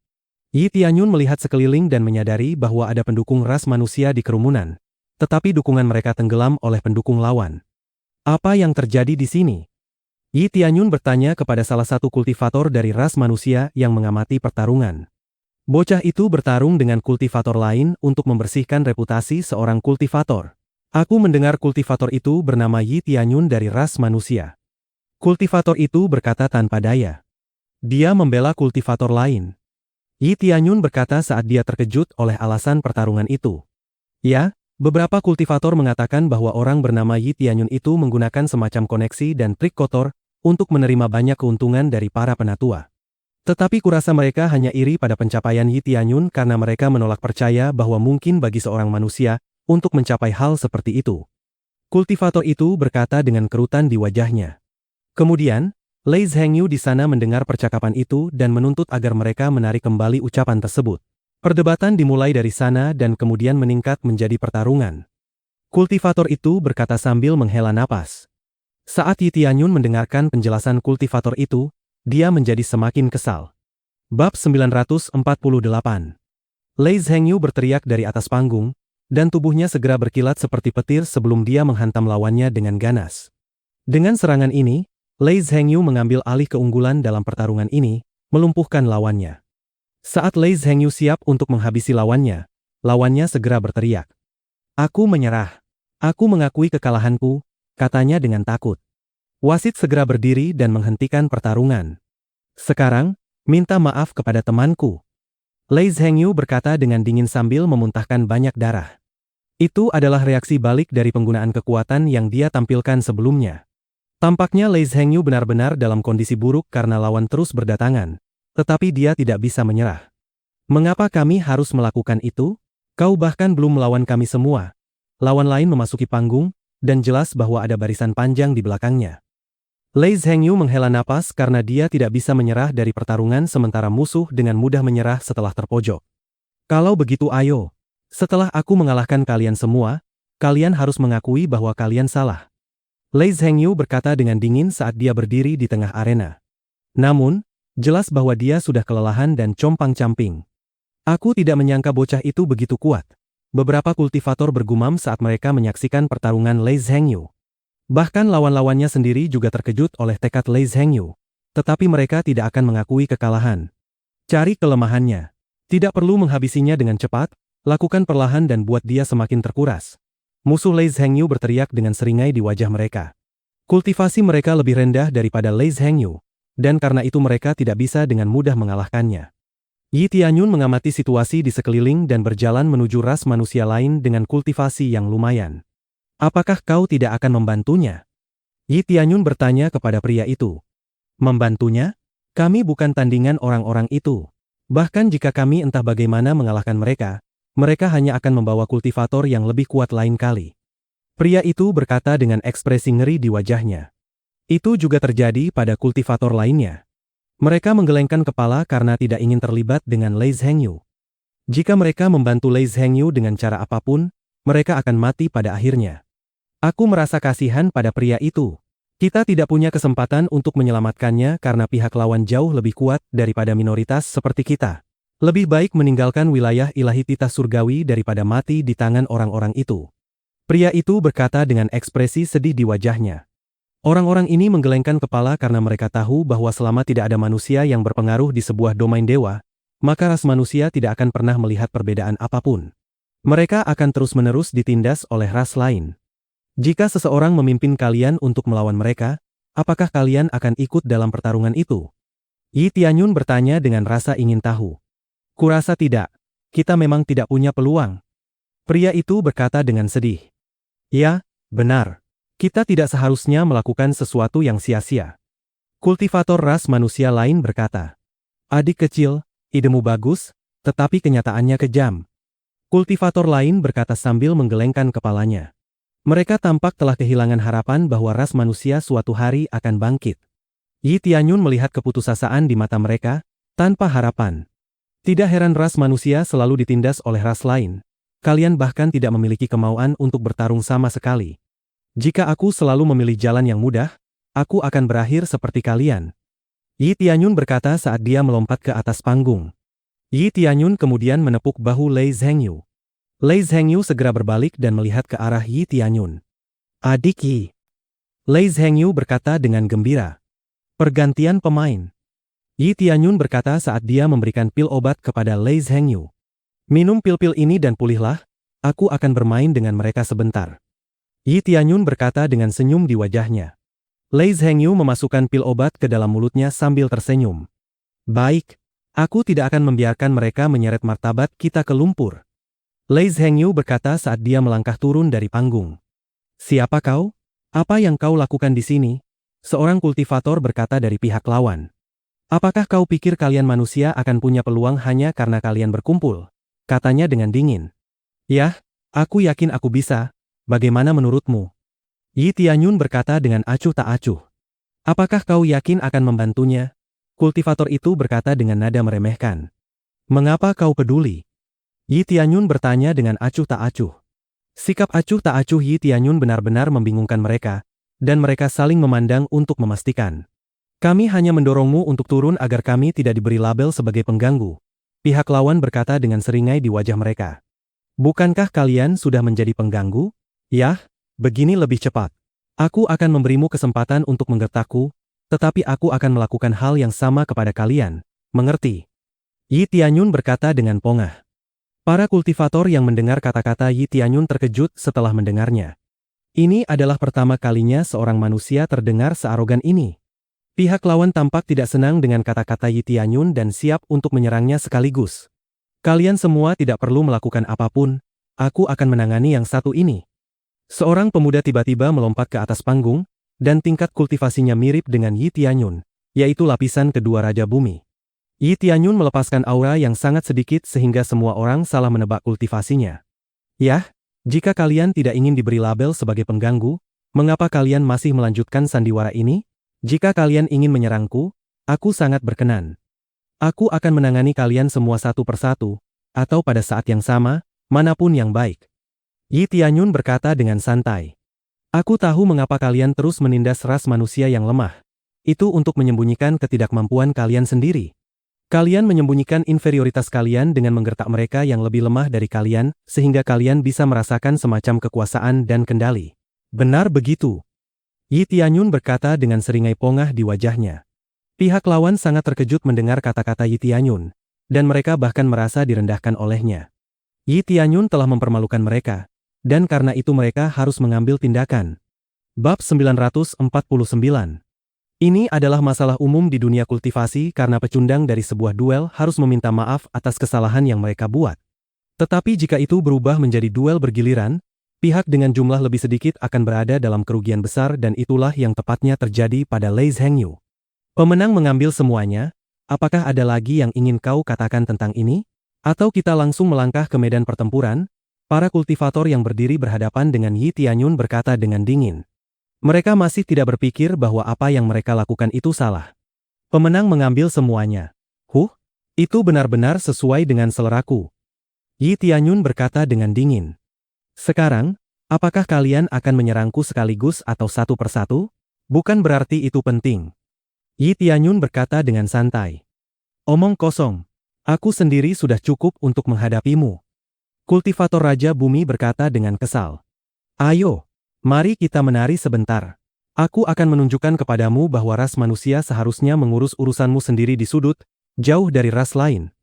Yi Tianyun melihat sekeliling dan menyadari bahwa ada pendukung ras manusia di kerumunan, tetapi dukungan mereka tenggelam oleh pendukung lawan. Apa yang terjadi di sini? Yi Tianyun bertanya kepada salah satu kultivator dari ras manusia yang mengamati pertarungan. Bocah itu bertarung dengan kultivator lain untuk membersihkan reputasi seorang kultivator. Aku mendengar kultivator itu bernama Yi Tianyun dari ras manusia. Kultivator itu berkata tanpa daya. Dia membela kultivator lain. Yi Tianyun berkata saat dia terkejut oleh alasan pertarungan itu. Ya, beberapa kultivator mengatakan bahwa orang bernama Yi Tianyun itu menggunakan semacam koneksi dan trik kotor untuk menerima banyak keuntungan dari para penatua. Tetapi kurasa mereka hanya iri pada pencapaian Yi Tianyun karena mereka menolak percaya bahwa mungkin bagi seorang manusia untuk mencapai hal seperti itu. Kultivator itu berkata dengan kerutan di wajahnya. Kemudian, Lei Zhengyu di sana mendengar percakapan itu dan menuntut agar mereka menarik kembali ucapan tersebut. Perdebatan dimulai dari sana dan kemudian meningkat menjadi pertarungan. Kultivator itu berkata sambil menghela napas. Saat Yi Tianyun mendengarkan penjelasan kultivator itu, dia menjadi semakin kesal. Bab 948. Lei Zhengyu berteriak dari atas panggung, dan tubuhnya segera berkilat seperti petir sebelum dia menghantam lawannya dengan ganas. Dengan serangan ini, Lei Zhengyu mengambil alih keunggulan dalam pertarungan ini, melumpuhkan lawannya. Saat Lei Zhengyu siap untuk menghabisi lawannya segera berteriak. Aku menyerah. Aku mengakui kekalahanku, katanya dengan takut. Wasit segera berdiri dan menghentikan pertarungan. Sekarang, minta maaf kepada temanku. Lei Zhengyu berkata dengan dingin sambil memuntahkan banyak darah. Itu adalah reaksi balik dari penggunaan kekuatan yang dia tampilkan sebelumnya. Tampaknya Lei Zhengyu benar-benar dalam kondisi buruk karena lawan terus berdatangan, tetapi dia tidak bisa menyerah. Mengapa kami harus melakukan itu? Kau bahkan belum melawan kami semua. Lawan lain memasuki panggung, dan jelas bahwa ada barisan panjang di belakangnya. Lei Zhengyu menghela napas karena dia tidak bisa menyerah dari pertarungan sementara musuh dengan mudah menyerah setelah terpojok. Kalau begitu ayo. Setelah aku mengalahkan kalian semua, kalian harus mengakui bahwa kalian salah. Lei Zhengyu berkata dengan dingin saat dia berdiri di tengah arena. Namun, jelas bahwa dia sudah kelelahan dan compang-camping. Aku tidak menyangka bocah itu begitu kuat. Beberapa kultivator bergumam saat mereka menyaksikan pertarungan Lei Zhengyu. Bahkan lawan-lawannya sendiri juga terkejut oleh tekad Lei Zhengyu. Tetapi mereka tidak akan mengakui kekalahan. Cari kelemahannya. Tidak perlu menghabisinya dengan cepat. Lakukan perlahan dan buat dia semakin terkuras. Musuh Lei Zhengyu berteriak dengan seringai di wajah mereka. Kultivasi mereka lebih rendah daripada Lei Zhengyu, dan karena itu mereka tidak bisa dengan mudah mengalahkannya. Yi Tianyun mengamati situasi di sekeliling dan berjalan menuju ras manusia lain dengan kultivasi yang lumayan. Apakah kau tidak akan membantunya? Yi Tianyun bertanya kepada pria itu. Membantunya? Kami bukan tandingan orang-orang itu. Bahkan jika kami entah bagaimana mengalahkan mereka, mereka hanya akan membawa kultivator yang lebih kuat lain kali. Pria itu berkata dengan ekspresi ngeri di wajahnya. Itu juga terjadi pada kultivator lainnya. Mereka menggelengkan kepala karena tidak ingin terlibat dengan Lei Zhengyu. Jika mereka membantu Lei Zhengyu dengan cara apapun, mereka akan mati pada akhirnya. Aku merasa kasihan pada pria itu. Kita tidak punya kesempatan untuk menyelamatkannya karena pihak lawan jauh lebih kuat daripada minoritas seperti kita. Lebih baik meninggalkan wilayah ilahi titah surgawi daripada mati di tangan orang-orang itu. Pria itu berkata dengan ekspresi sedih di wajahnya. Orang-orang ini menggelengkan kepala karena mereka tahu bahwa selama tidak ada manusia yang berpengaruh di sebuah domain dewa, maka ras manusia tidak akan pernah melihat perbedaan apapun. Mereka akan terus-menerus ditindas oleh ras lain. Jika seseorang memimpin kalian untuk melawan mereka, apakah kalian akan ikut dalam pertarungan itu? Yi Tianyun bertanya dengan rasa ingin tahu. Kurasa tidak. Kita memang tidak punya peluang. Pria itu berkata dengan sedih. Ya, benar. Kita tidak seharusnya melakukan sesuatu yang sia-sia. Kultivator ras manusia lain berkata. Adik kecil, idemu bagus, tetapi kenyataannya kejam. Kultivator lain berkata sambil menggelengkan kepalanya. Mereka tampak telah kehilangan harapan bahwa ras manusia suatu hari akan bangkit. Yi Tianyun melihat keputusasaan di mata mereka, tanpa harapan. Tidak heran ras manusia selalu ditindas oleh ras lain, Kalian bahkan tidak memiliki kemauan untuk bertarung sama sekali. Jika aku selalu memilih jalan yang mudah, aku akan berakhir seperti kalian. Yi Tianyun berkata saat dia melompat ke atas panggung. Yi Tianyun kemudian menepuk bahu Lei Zhengyu. Lei Zhengyu segera berbalik dan melihat ke arah Yi Tianyun. Adik Yi. Lei Zhengyu berkata dengan gembira. Pergantian pemain. Yi Tianyun berkata saat dia memberikan pil obat kepada Lei Zhengyu. Minum pil-pil ini dan pulihlah, aku akan bermain dengan mereka sebentar. Yi Tianyun berkata dengan senyum di wajahnya. Lei Zhengyu memasukkan pil obat ke dalam mulutnya sambil tersenyum. Baik, aku tidak akan membiarkan mereka menyeret martabat kita ke lumpur. Lei Zhengyu berkata saat dia melangkah turun dari panggung. Siapa kau? Apa yang kau lakukan di sini? Seorang kultivator berkata dari pihak lawan. Apakah kau pikir kalian manusia akan punya peluang hanya karena kalian berkumpul? Katanya dengan dingin. Yah, aku yakin aku bisa. Bagaimana menurutmu? Yi Tianyun berkata dengan acuh tak acuh. Apakah kau yakin akan membantunya? Kultivator itu berkata dengan nada meremehkan. Mengapa kau peduli? Yi Tianyun bertanya dengan acuh tak acuh. Sikap acuh tak acuh Yi Tianyun benar-benar membingungkan mereka, dan mereka saling memandang untuk memastikan. Kami hanya mendorongmu untuk turun agar kami tidak diberi label sebagai pengganggu. Pihak lawan berkata dengan seringai di wajah mereka. Bukankah kalian sudah menjadi pengganggu? Yah, begini lebih cepat. Aku akan memberimu kesempatan untuk menggertakku, tetapi aku akan melakukan hal yang sama kepada kalian. Mengerti? Yi Tianyun berkata dengan pongah. Para kultivator yang mendengar kata-kata Yi Tianyun terkejut setelah mendengarnya. Ini adalah pertama kalinya seorang manusia terdengar searogan ini. Pihak lawan tampak tidak senang dengan kata-kata Yi Tianyun dan siap untuk menyerangnya sekaligus. Kalian semua tidak perlu melakukan apapun, aku akan menangani yang satu ini. Seorang pemuda tiba-tiba melompat ke atas panggung, dan tingkat kultivasinya mirip dengan Yi Tianyun, yaitu lapisan kedua Raja Bumi. Yi Tianyun melepaskan aura yang sangat sedikit sehingga semua orang salah menebak kultivasinya. Yah, jika kalian tidak ingin diberi label sebagai pengganggu, mengapa kalian masih melanjutkan sandiwara ini? Jika kalian ingin menyerangku, aku sangat berkenan. Aku akan menangani kalian semua satu persatu, atau pada saat yang sama, manapun yang baik. Yi Tianyun berkata dengan santai. Aku tahu mengapa kalian terus menindas ras manusia yang lemah. Itu untuk menyembunyikan ketidakmampuan kalian sendiri. Kalian menyembunyikan inferioritas kalian dengan menggertak mereka yang lebih lemah dari kalian, sehingga kalian bisa merasakan semacam kekuasaan dan kendali. Benar begitu. Yi Tianyun berkata dengan seringai pongah di wajahnya. Pihak lawan sangat terkejut mendengar kata-kata Yi Tianyun, dan mereka bahkan merasa direndahkan olehnya. Yi Tianyun telah mempermalukan mereka, dan karena itu mereka harus mengambil tindakan. Bab 949. Ini adalah masalah umum di dunia kultivasi karena pecundang dari sebuah duel harus meminta maaf atas kesalahan yang mereka buat. Tetapi jika itu berubah menjadi duel bergiliran, pihak dengan jumlah lebih sedikit akan berada dalam kerugian besar dan itulah yang tepatnya terjadi pada Lei Zhengyu. Pemenang mengambil semuanya, apakah ada lagi yang ingin kau katakan tentang ini? Atau kita langsung melangkah ke medan pertempuran? Para kultivator yang berdiri berhadapan dengan Yi Tianyun berkata dengan dingin. Mereka masih tidak berpikir bahwa apa yang mereka lakukan itu salah. Pemenang mengambil semuanya. Itu benar-benar sesuai dengan seleraku. Yi Tianyun berkata dengan dingin. Sekarang, apakah kalian akan menyerangku sekaligus atau satu persatu? Bukan berarti itu penting. Yi Tianyun berkata dengan santai. Omong kosong. Aku sendiri sudah cukup untuk menghadapimu. Kultivator Raja Bumi berkata dengan kesal. Ayo, mari kita menari sebentar. Aku akan menunjukkan kepadamu bahwa ras manusia seharusnya mengurus urusanmu sendiri di sudut, jauh dari ras lain.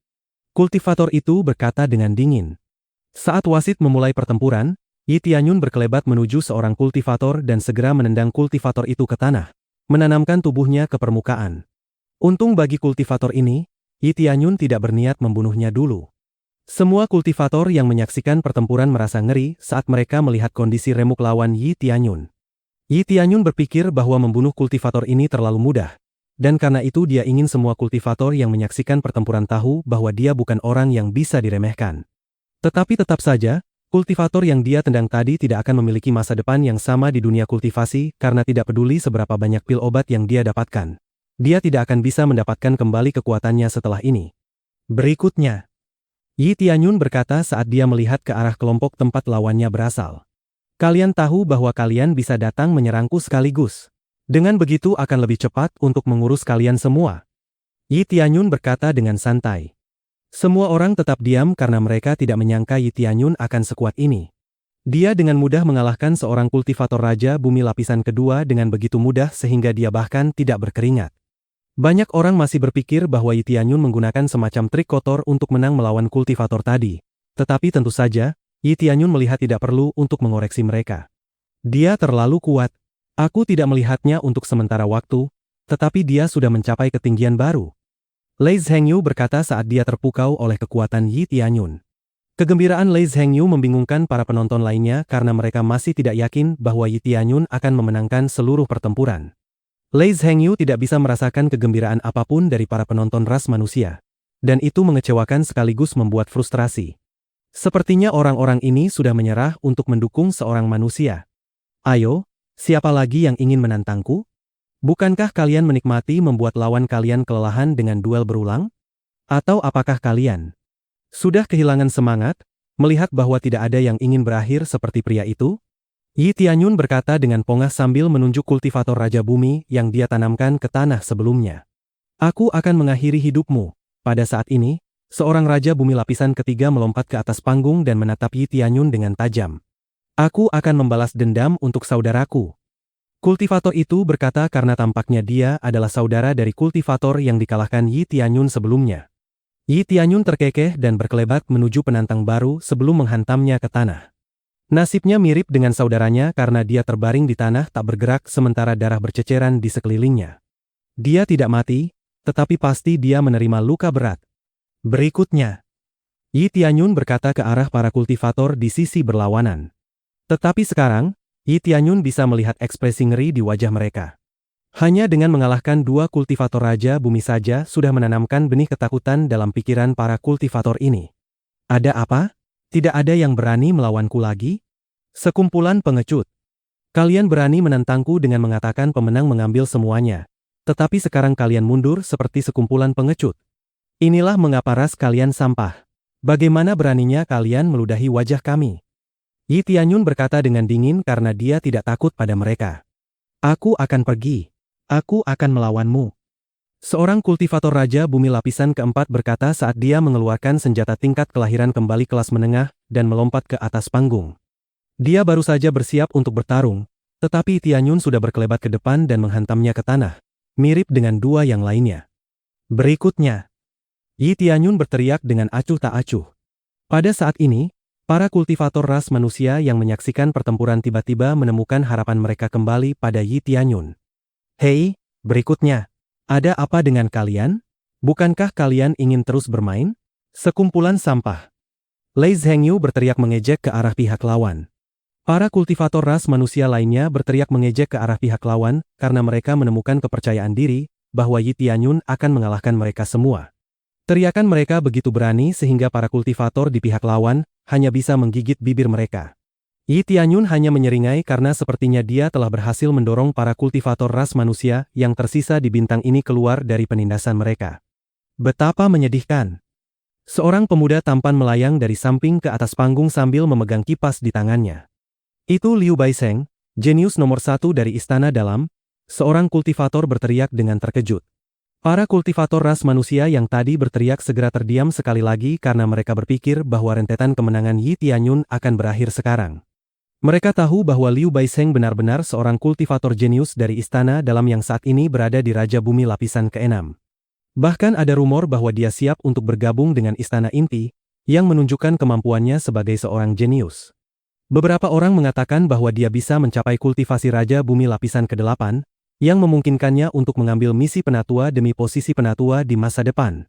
Kultivator itu berkata dengan dingin. Saat wasit memulai pertempuran, Yi Tianyun berkelebat menuju seorang kultivator dan segera menendang kultivator itu ke tanah, menanamkan tubuhnya ke permukaan. Untung bagi kultivator ini, Yi Tianyun tidak berniat membunuhnya dulu. Semua kultivator yang menyaksikan pertempuran merasa ngeri saat mereka melihat kondisi remuk lawan Yi Tianyun. Yi Tianyun berpikir bahwa membunuh kultivator ini terlalu mudah, dan karena itu dia ingin semua kultivator yang menyaksikan pertempuran tahu bahwa dia bukan orang yang bisa diremehkan. Tetapi tetap saja, kultivator yang dia tendang tadi tidak akan memiliki masa depan yang sama di dunia kultivasi karena tidak peduli seberapa banyak pil obat yang dia dapatkan. Dia tidak akan bisa mendapatkan kembali kekuatannya setelah ini. Berikutnya, Yi Tianyun berkata saat dia melihat ke arah kelompok tempat lawannya berasal. Kalian tahu bahwa kalian bisa datang menyerangku sekaligus. Dengan begitu akan lebih cepat untuk mengurus kalian semua. Yi Tianyun berkata dengan santai. Semua orang tetap diam karena mereka tidak menyangka Yi Tianyun akan sekuat ini. Dia dengan mudah mengalahkan seorang kultivator Raja Bumi lapisan kedua dengan begitu mudah sehingga dia bahkan tidak berkeringat. Banyak orang masih berpikir bahwa Yi Tianyun menggunakan semacam trik kotor untuk menang melawan kultivator tadi. Tetapi tentu saja, Yi Tianyun melihat tidak perlu untuk mengoreksi mereka. Dia terlalu kuat. Aku tidak melihatnya untuk sementara waktu, tetapi dia sudah mencapai ketinggian baru. Lei Zhengyu berkata saat dia terpukau oleh kekuatan Yi Tianyun. Kegembiraan Lei Zhengyu membingungkan para penonton lainnya karena mereka masih tidak yakin bahwa Yi Tianyun akan memenangkan seluruh pertempuran. Lei Zhengyu tidak bisa merasakan kegembiraan apapun dari para penonton ras manusia. Dan itu mengecewakan sekaligus membuat frustrasi. Sepertinya orang-orang ini sudah menyerah untuk mendukung seorang manusia. Ayo, siapa lagi yang ingin menantangku? Bukankah kalian menikmati membuat lawan kalian kelelahan dengan duel berulang? Atau apakah kalian sudah kehilangan semangat, melihat bahwa tidak ada yang ingin berakhir seperti pria itu? Yi Tianyun berkata dengan pongah sambil menunjuk kultivator Raja Bumi yang dia tanamkan ke tanah sebelumnya. Aku akan mengakhiri hidupmu. Pada saat ini, seorang Raja Bumi lapisan ketiga melompat ke atas panggung dan menatap Yi Tianyun dengan tajam. Aku akan membalas dendam untuk saudaraku. Kultivator itu berkata karena tampaknya dia adalah saudara dari kultivator yang dikalahkan Yi Tianyun sebelumnya. Yi Tianyun terkekeh dan berkelebat menuju penantang baru sebelum menghantamnya ke tanah. Nasibnya mirip dengan saudaranya karena dia terbaring di tanah tak bergerak sementara darah berceceran di sekelilingnya. Dia tidak mati, tetapi pasti dia menerima luka berat. Berikutnya, Yi Tianyun berkata ke arah para kultivator di sisi berlawanan. Tetapi sekarang, Yi Tianyun bisa melihat ekspresi ngeri di wajah mereka. Hanya dengan mengalahkan dua kultivator Raja Bumi saja sudah menanamkan benih ketakutan dalam pikiran para kultivator ini. Ada apa? Tidak ada yang berani melawanku lagi? Sekumpulan pengecut. Kalian berani menantangku dengan mengatakan pemenang mengambil semuanya. Tetapi sekarang kalian mundur seperti sekumpulan pengecut. Inilah mengapa ras kalian sampah. Bagaimana beraninya kalian meludahi wajah kami? Yi Tianyun berkata dengan dingin karena dia tidak takut pada mereka. Aku akan pergi. Aku akan melawanmu. Seorang kultivator Raja Bumi lapisan keempat berkata saat dia mengeluarkan senjata tingkat kelahiran kembali kelas menengah dan melompat ke atas panggung. Dia baru saja bersiap untuk bertarung, tetapi Tianyun sudah berkelebat ke depan dan menghantamnya ke tanah, mirip dengan dua yang lainnya. Berikutnya, Yi Tianyun berteriak dengan acuh tak acuh. Pada saat ini, para kultivator ras manusia yang menyaksikan pertempuran tiba-tiba menemukan harapan mereka kembali pada Yi Tianyun. Hei, berikutnya. Ada apa dengan kalian? Bukankah kalian ingin terus bermain? Sekumpulan sampah. Lei Zhengyu berteriak mengejek ke arah pihak lawan. Para kultivator ras manusia lainnya berteriak mengejek ke arah pihak lawan karena mereka menemukan kepercayaan diri bahwa Yi Tianyun akan mengalahkan mereka semua. Teriakan mereka begitu berani sehingga para kultivator di pihak lawan hanya bisa menggigit bibir mereka. Yi Tianyun hanya menyeringai karena sepertinya dia telah berhasil mendorong para kultivator ras manusia yang tersisa di bintang ini keluar dari penindasan mereka. Betapa menyedihkan. Seorang pemuda tampan melayang dari samping ke atas panggung sambil memegang kipas di tangannya. Itu Liu Baisheng, jenius nomor 1 dari Istana Dalam, seorang kultivator berteriak dengan terkejut. Para kultivator ras manusia yang tadi berteriak segera terdiam sekali lagi karena mereka berpikir bahwa rentetan kemenangan Yi Tianyun akan berakhir sekarang. Mereka tahu bahwa Liu Baisheng benar-benar seorang kultivator jenius dari Istana Dalam yang saat ini berada di Raja Bumi lapisan ke-6. Bahkan ada rumor bahwa dia siap untuk bergabung dengan Istana Inti, yang menunjukkan kemampuannya sebagai seorang jenius. Beberapa orang mengatakan bahwa dia bisa mencapai kultivasi Raja Bumi lapisan ke-8, yang memungkinkannya untuk mengambil misi penatua demi posisi penatua di masa depan.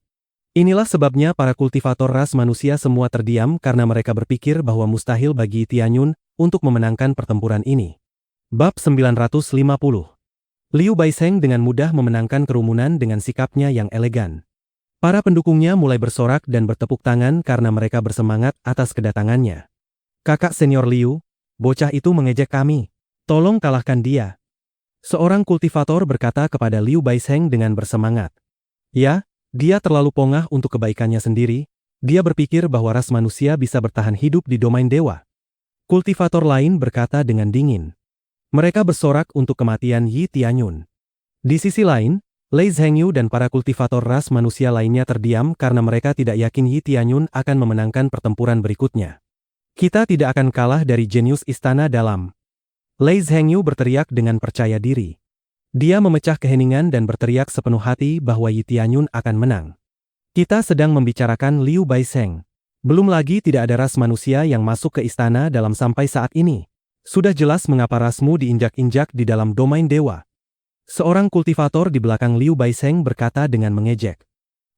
Inilah sebabnya para kultivator ras manusia semua terdiam karena mereka berpikir bahwa mustahil bagi Tianyun untuk memenangkan pertempuran ini. Bab 950. Liu Baisheng dengan mudah memenangkan kerumunan dengan sikapnya yang elegan. Para pendukungnya mulai bersorak dan bertepuk tangan karena mereka bersemangat atas kedatangannya. Kakak senior Liu, bocah itu mengejek kami. Tolong kalahkan dia. Seorang kultivator berkata kepada Liu Baisheng dengan bersemangat. Ya, dia terlalu pongah untuk kebaikannya sendiri, Dia berpikir bahwa ras manusia bisa bertahan hidup di domain dewa. Kultivator lain berkata dengan dingin. Mereka bersorak untuk kematian Yi Tianyun. Di sisi lain, Lei Zhengyu dan para kultivator ras manusia lainnya terdiam karena mereka tidak yakin Yi Tianyun akan memenangkan pertempuran berikutnya. Kita tidak akan kalah dari jenius istana dalam. Lei Zhengyu berteriak dengan percaya diri. Dia memecah keheningan dan berteriak sepenuh hati bahwa Yi Tianyun akan menang. Kita sedang membicarakan Liu Baisheng. Belum lagi tidak ada ras manusia yang masuk ke istana dalam sampai saat ini. Sudah jelas mengapa rasmu diinjak-injak di dalam domain dewa. Seorang kultivator di belakang Liu Baisheng berkata dengan mengejek.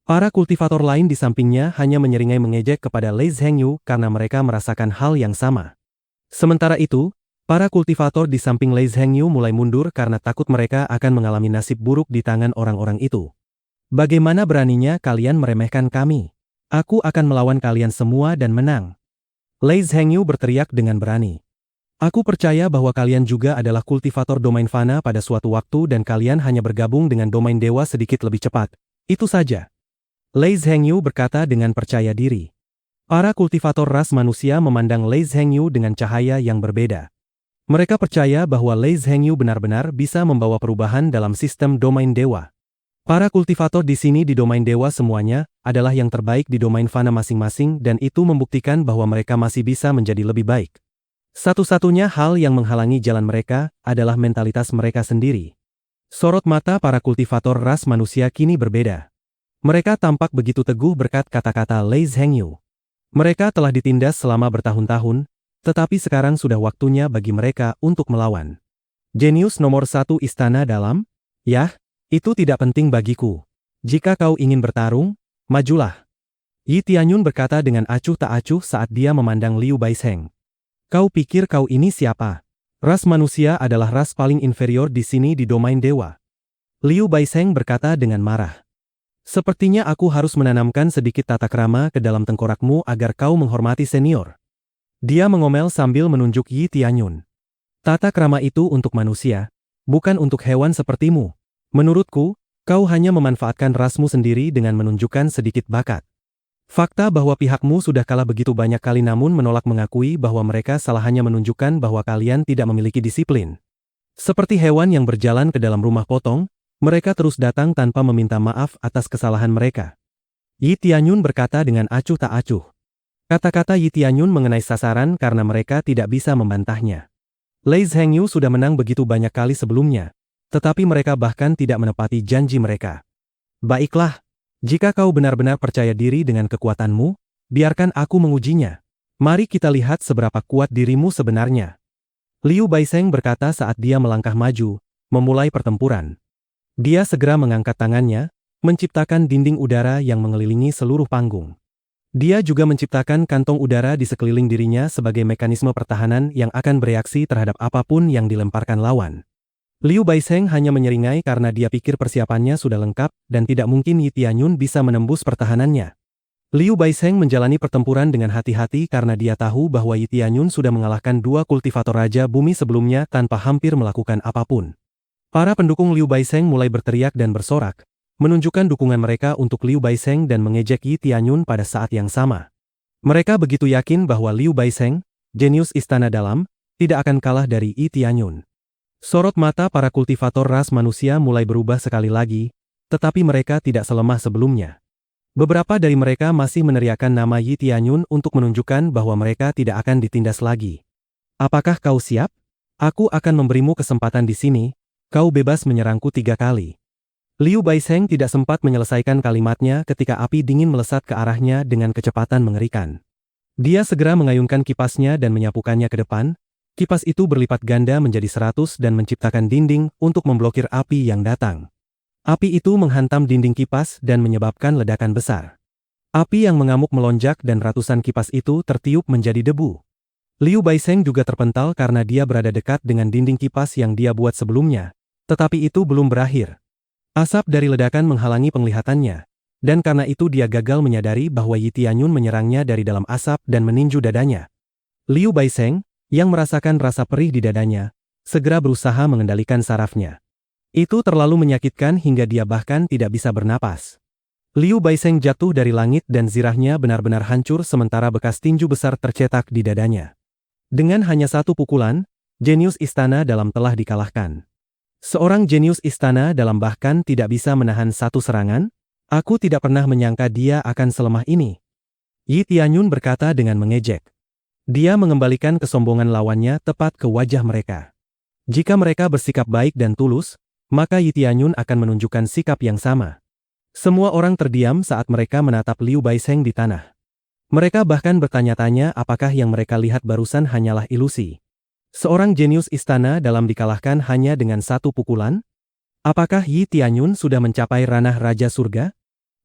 Para kultivator lain di sampingnya hanya menyeringai mengejek kepada Lei Zhengyu karena mereka merasakan hal yang sama. Sementara itu, para kultivator di samping Lei Zhengyu mulai mundur karena takut mereka akan mengalami nasib buruk di tangan orang-orang itu. Bagaimana beraninya kalian meremehkan kami? Aku akan melawan kalian semua dan menang. Lei Zhengyu berteriak dengan berani. Aku percaya bahwa kalian juga adalah kultivator domain fana pada suatu waktu dan kalian hanya bergabung dengan domain dewa sedikit lebih cepat. Itu saja. Lei Zhengyu berkata dengan percaya diri. Para kultivator ras manusia memandang Lei Zhengyu dengan cahaya yang berbeda. Mereka percaya bahwa Lei Zhengyu benar-benar bisa membawa perubahan dalam sistem domain dewa. Para kultivator di sini di domain dewa semuanya adalah yang terbaik di domain fana masing-masing dan itu membuktikan bahwa mereka masih bisa menjadi lebih baik. Satu-satunya hal yang menghalangi jalan mereka adalah mentalitas mereka sendiri. Sorot mata para kultivator ras manusia kini berbeda. Mereka tampak begitu teguh berkat kata-kata Lei Zhengyu. Mereka telah ditindas selama bertahun-tahun, tetapi sekarang sudah waktunya bagi mereka untuk melawan. Jenius nomor 1 istana dalam? Yah, itu tidak penting bagiku. Jika kau ingin bertarung, majulah. Yi Tianyun berkata dengan acuh tak acuh saat dia memandang Liu Baisheng. Kau pikir kau ini siapa? Ras manusia adalah ras paling inferior di sini di domain dewa. Liu Baisheng berkata dengan marah. Sepertinya aku harus menanamkan sedikit tata krama ke dalam tengkorakmu agar kau menghormati senior. Dia mengomel sambil menunjuk Yi Tianyun. Tata krama itu untuk manusia, bukan untuk hewan sepertimu. Menurutku, kau hanya memanfaatkan rasmu sendiri dengan menunjukkan sedikit bakat. Fakta bahwa pihakmu sudah kalah begitu banyak kali namun menolak mengakui bahwa mereka salah hanya menunjukkan bahwa kalian tidak memiliki disiplin. Seperti hewan yang berjalan ke dalam rumah potong, mereka terus datang tanpa meminta maaf atas kesalahan mereka. Yi Tianyun berkata dengan acuh tak acuh. Kata-kata Yi Tianyun mengenai sasaran karena mereka tidak bisa membantahnya. Lei Zhengyu sudah menang begitu banyak kali sebelumnya. Tetapi mereka bahkan tidak menepati janji mereka. Baiklah, jika kau benar-benar percaya diri dengan kekuatanmu, biarkan aku mengujinya. Mari kita lihat seberapa kuat dirimu sebenarnya. Liu Baisheng berkata saat dia melangkah maju, memulai pertempuran. Dia segera mengangkat tangannya, menciptakan dinding udara yang mengelilingi seluruh panggung. Dia juga menciptakan kantong udara di sekeliling dirinya sebagai mekanisme pertahanan yang akan bereaksi terhadap apapun yang dilemparkan lawan. Liu Baisheng hanya menyeringai karena dia pikir persiapannya sudah lengkap dan tidak mungkin Yi Tianyun bisa menembus pertahanannya. Liu Baisheng menjalani pertempuran dengan hati-hati karena dia tahu bahwa Yi Tianyun sudah mengalahkan 2 kultivator Raja Bumi sebelumnya tanpa hampir melakukan apapun. Para pendukung Liu Baisheng mulai berteriak dan bersorak, menunjukkan dukungan mereka untuk Liu Baisheng dan mengejek Yi Tianyun pada saat yang sama. Mereka begitu yakin bahwa Liu Baisheng, jenius istana dalam, tidak akan kalah dari Yi Tianyun. Sorot mata para kultivator ras manusia mulai berubah sekali lagi, tetapi mereka tidak selemah sebelumnya. Beberapa dari mereka masih meneriakkan nama Yi Tianyun untuk menunjukkan bahwa mereka tidak akan ditindas lagi. Apakah kau siap? Aku akan memberimu kesempatan di sini, kau bebas menyerangku 3 kali. Liu Baisheng tidak sempat menyelesaikan kalimatnya ketika api dingin melesat ke arahnya dengan kecepatan mengerikan. Dia segera mengayunkan kipasnya dan menyapukannya ke depan. Kipas itu berlipat ganda menjadi 100 dan menciptakan dinding untuk memblokir api yang datang. Api itu menghantam dinding kipas dan menyebabkan ledakan besar. Api yang mengamuk melonjak dan ratusan kipas itu tertiup menjadi debu. Liu Baisheng juga terpental karena dia berada dekat dengan dinding kipas yang dia buat sebelumnya, tetapi itu belum berakhir. Asap dari ledakan menghalangi penglihatannya, dan karena itu dia gagal menyadari bahwa Yi Tianyun menyerangnya dari dalam asap dan meninju dadanya. Liu Baisheng, yang merasakan rasa perih di dadanya, segera berusaha mengendalikan sarafnya. Itu terlalu menyakitkan hingga dia bahkan tidak bisa bernapas. Liu Baisheng jatuh dari langit dan zirahnya benar-benar hancur sementara bekas tinju besar tercetak di dadanya. Dengan hanya satu pukulan, jenius istana dalam telah dikalahkan. Seorang jenius istana dalam bahkan tidak bisa menahan satu serangan? Aku tidak pernah menyangka dia akan selemah ini. Yi Tianyun berkata dengan mengejek. Dia mengembalikan kesombongan lawannya tepat ke wajah mereka. Jika mereka bersikap baik dan tulus, maka Yi Tianyun akan menunjukkan sikap yang sama. Semua orang terdiam saat mereka menatap Liu Baisheng di tanah. Mereka bahkan bertanya-tanya apakah yang mereka lihat barusan hanyalah ilusi. Seorang jenius istana dalam dikalahkan hanya dengan satu pukulan? Apakah Yi Tianyun sudah mencapai ranah Raja Surga?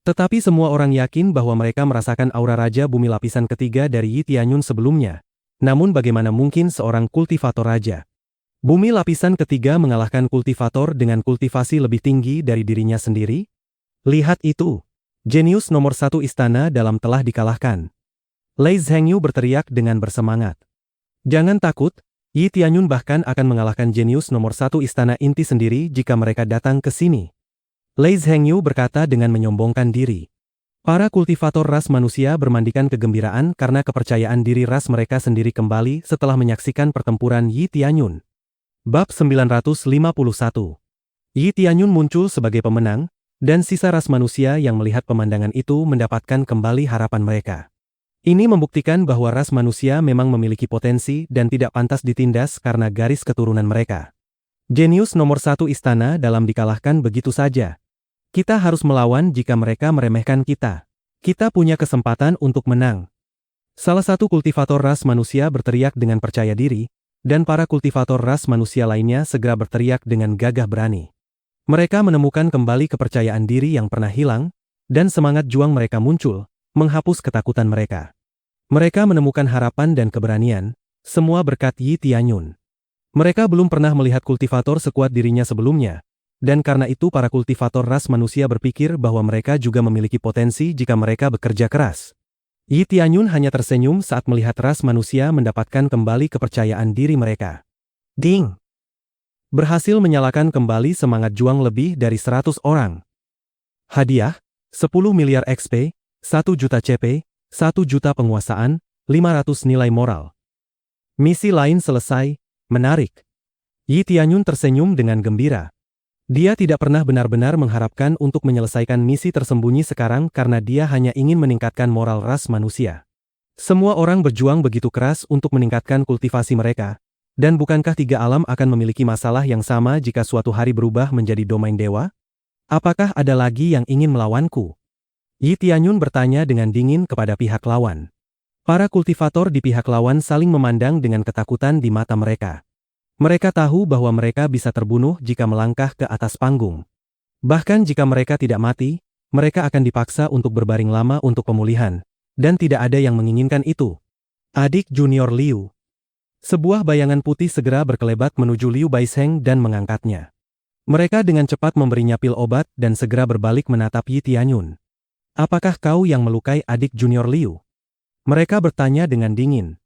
Tetapi semua orang yakin bahwa mereka merasakan aura Raja Bumi lapisan ketiga dari Yi Tianyun sebelumnya. Namun bagaimana mungkin seorang kultivator Raja Bumi lapisan ketiga mengalahkan kultivator dengan kultivasi lebih tinggi dari dirinya sendiri? Lihat itu. Jenius nomor satu istana dalam telah dikalahkan. Lei Zhengyu berteriak dengan bersemangat. Jangan takut, Yi Tianyun bahkan akan mengalahkan jenius nomor satu istana inti sendiri jika mereka datang ke sini. Lei Zhengyu berkata dengan menyombongkan diri. Para kultivator ras manusia bermandikan kegembiraan karena kepercayaan diri ras mereka sendiri kembali setelah menyaksikan pertempuran Yi Tianyun. Bab 951. Yi Tianyun muncul sebagai pemenang, dan sisa ras manusia yang melihat pemandangan itu mendapatkan kembali harapan mereka. Ini membuktikan bahwa ras manusia memang memiliki potensi dan tidak pantas ditindas karena garis keturunan mereka. Jenius nomor satu istana dalam dikalahkan begitu saja. Kita harus melawan jika mereka meremehkan kita. Kita punya kesempatan untuk menang. Salah satu kultivator ras manusia berteriak dengan percaya diri, dan para kultivator ras manusia lainnya segera berteriak dengan gagah berani. Mereka menemukan kembali kepercayaan diri yang pernah hilang, dan semangat juang mereka muncul, menghapus ketakutan mereka. Mereka menemukan harapan dan keberanian, semua berkat Yi Tianyun. Mereka belum pernah melihat kultivator sekuat dirinya sebelumnya, dan karena itu para kultivator ras manusia berpikir bahwa mereka juga memiliki potensi jika mereka bekerja keras. Yi Tianyun hanya tersenyum saat melihat ras manusia mendapatkan kembali kepercayaan diri mereka. Ding! Berhasil menyalakan kembali semangat juang lebih dari 100 orang. Hadiah, 10 miliar XP, 1 juta CP, 1 juta penguasaan, 500 nilai moral. Misi lain selesai, menarik. Yi Tianyun tersenyum dengan gembira. Dia tidak pernah benar-benar mengharapkan untuk menyelesaikan misi tersembunyi sekarang karena dia hanya ingin meningkatkan moral ras manusia. Semua orang berjuang begitu keras untuk meningkatkan kultivasi mereka. Dan bukankah tiga alam akan memiliki masalah yang sama jika suatu hari berubah menjadi domain dewa? Apakah ada lagi yang ingin melawanku? Yi Tianyun bertanya dengan dingin kepada pihak lawan. Para kultivator di pihak lawan saling memandang dengan ketakutan di mata mereka. Mereka tahu bahwa mereka bisa terbunuh jika melangkah ke atas panggung. Bahkan jika mereka tidak mati, mereka akan dipaksa untuk berbaring lama untuk pemulihan. Dan tidak ada yang menginginkan itu. Adik junior Liu. Sebuah bayangan putih segera berkelebat menuju Liu Baisheng dan mengangkatnya. Mereka dengan cepat memberinya pil obat dan segera berbalik menatap Yi Tianyun. Apakah kau yang melukai adik junior Liu? Mereka bertanya dengan dingin.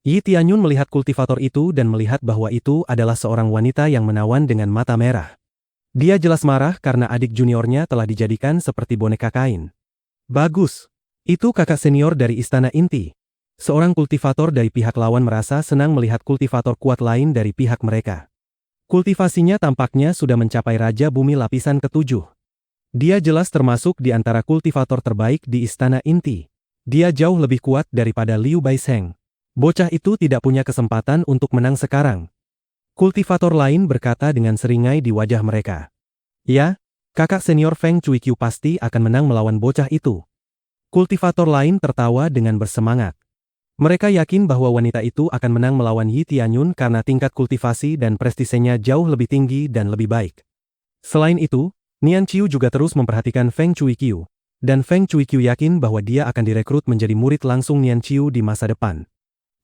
Yi Tianyun melihat kultivator itu dan melihat bahwa itu adalah seorang wanita yang menawan dengan mata merah. Dia jelas marah karena adik juniornya telah dijadikan seperti boneka kain. Bagus. Itu kakak senior dari istana inti. Seorang kultivator dari pihak lawan merasa senang melihat kultivator kuat lain dari pihak mereka. Kultivasinya tampaknya sudah mencapai Raja Bumi lapisan ke-7. Dia jelas termasuk di antara kultivator terbaik di istana inti. Dia jauh lebih kuat daripada Liu Baisheng. Bocah itu tidak punya kesempatan untuk menang sekarang. Kultivator lain berkata dengan seringai di wajah mereka. Ya, kakak senior Feng Cuiqiu pasti akan menang melawan bocah itu. Kultivator lain tertawa dengan bersemangat. Mereka yakin bahwa wanita itu akan menang melawan Yi Tianyun karena tingkat kultivasi dan prestisenya jauh lebih tinggi dan lebih baik. Selain itu, Nian Qiu juga terus memperhatikan Feng Cuiqiu, dan Feng Cuiqiu yakin bahwa dia akan direkrut menjadi murid langsung Nian Qiu di masa depan.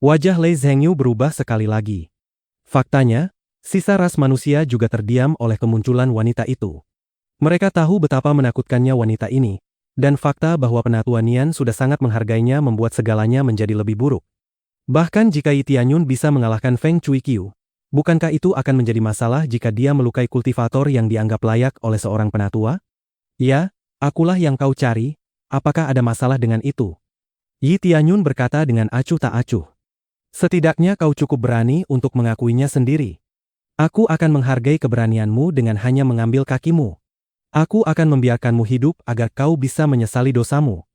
Wajah Lei Zhengyu berubah sekali lagi. Faktanya, sisa ras manusia juga terdiam oleh kemunculan wanita itu. Mereka tahu betapa menakutkannya wanita ini. Dan fakta bahwa penatua Nian sudah sangat menghargainya membuat segalanya menjadi lebih buruk. Bahkan jika Yi Tianyun bisa mengalahkan Feng Cuiqiu, bukankah itu akan menjadi masalah jika dia melukai kultivator yang dianggap layak oleh seorang penatua? Ya, Akulah yang kau cari, apakah ada masalah dengan itu? Yi Tianyun berkata dengan acuh tak acuh. Setidaknya kau cukup berani untuk mengakuinya sendiri. Aku akan menghargai keberanianmu dengan hanya mengambil kakimu. Aku akan membiarkanmu hidup agar kau bisa menyesali dosamu.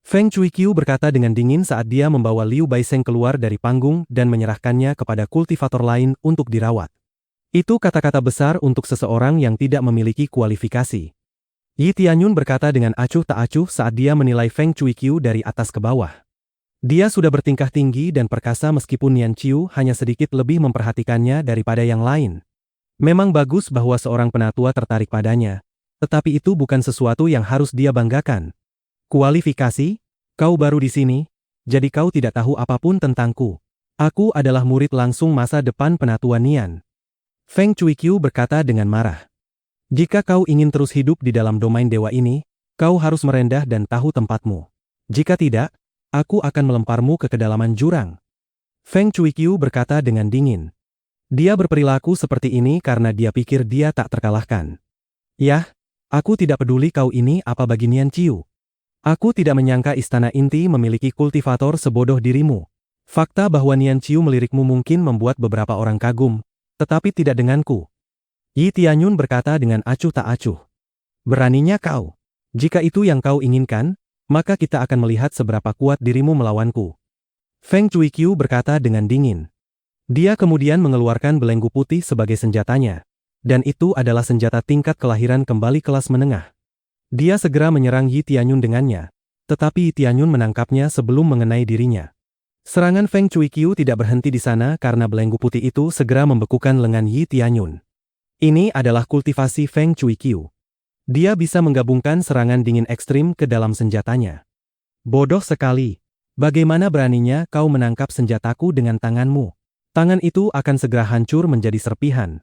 Feng Cuiqiu berkata dengan dingin saat dia membawa Liu Baiseng keluar dari panggung dan menyerahkannya kepada kultivator lain untuk dirawat. Itu kata-kata besar untuk seseorang yang tidak memiliki kualifikasi. Yi Tianyun berkata dengan acuh tak acuh saat dia menilai Feng Cuiqiu dari atas ke bawah. Dia sudah bertingkah tinggi dan perkasa meskipun Nian Qiu hanya sedikit lebih memperhatikannya daripada yang lain. Memang bagus bahwa seorang penatua tertarik padanya, tetapi itu bukan sesuatu yang harus dia banggakan. Kualifikasi? Kau baru di sini, jadi kau tidak tahu apapun tentangku. Aku adalah murid langsung masa depan penatua Nian. Feng Cuiqiu berkata dengan marah. Jika kau ingin terus hidup di dalam domain dewa ini, kau harus merendah dan tahu tempatmu. Jika tidak, aku akan melemparmu ke kedalaman jurang. Feng Cuiqiu berkata dengan dingin. Dia berperilaku seperti ini karena dia pikir dia tak terkalahkan. Yah, aku tidak peduli kau ini apa bagi Nian Qiu. Aku tidak menyangka istana inti memiliki kultivator sebodoh dirimu. Fakta bahwa Nian Qiu melirikmu mungkin membuat beberapa orang kagum, tetapi tidak denganku. Yi Tianyun berkata dengan acuh tak acuh. Beraninya kau. Jika itu yang kau inginkan, maka kita akan melihat seberapa kuat dirimu melawanku. Feng Cuiqiu berkata dengan dingin. Dia kemudian mengeluarkan belenggu putih sebagai senjatanya. Dan itu adalah senjata tingkat kelahiran kembali kelas menengah. Dia segera menyerang Yi Tianyun dengannya, tetapi Yi Tianyun menangkapnya sebelum mengenai dirinya. Serangan Feng Cuiqiu tidak berhenti di sana karena belenggu putih itu segera membekukan lengan Yi Tianyun. Ini adalah kultivasi Feng Cuiqiu. Dia bisa menggabungkan serangan dingin ekstrim ke dalam senjatanya. Bodoh sekali. Bagaimana beraninya kau menangkap senjataku dengan tanganmu? Tangan itu akan segera hancur menjadi serpihan.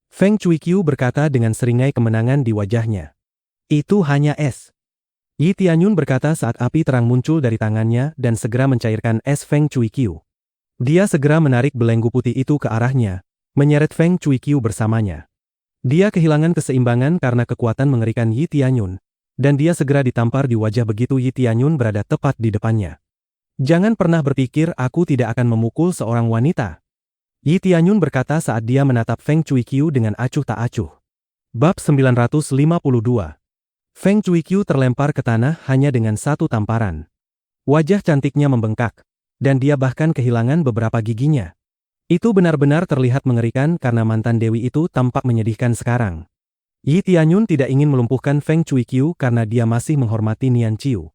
Feng Cuiqiu berkata dengan seringai kemenangan di wajahnya. Itu hanya es. Yi Tianyun berkata saat api terang muncul dari tangannya dan segera mencairkan es Feng Cuiqiu. Dia segera menarik belenggu putih itu ke arahnya, menyeret Feng Cuiqiu bersamanya. Dia kehilangan keseimbangan karena kekuatan mengerikan Yi Tianyun, dan dia segera ditampar di wajah begitu Yi Tianyun berada tepat di depannya. Jangan pernah berpikir aku tidak akan memukul seorang wanita. Yi Tianyun berkata saat dia menatap Feng Cuiqiu dengan acuh tak acuh. Bab 952. Feng Cuiqiu terlempar ke tanah hanya dengan satu tamparan. Wajah cantiknya membengkak, dan dia bahkan kehilangan beberapa giginya. Itu benar-benar terlihat mengerikan karena mantan dewi itu tampak menyedihkan sekarang. Yi Tianyun tidak ingin melumpuhkan Feng Cuiqiu karena dia masih menghormati Nian Qiu.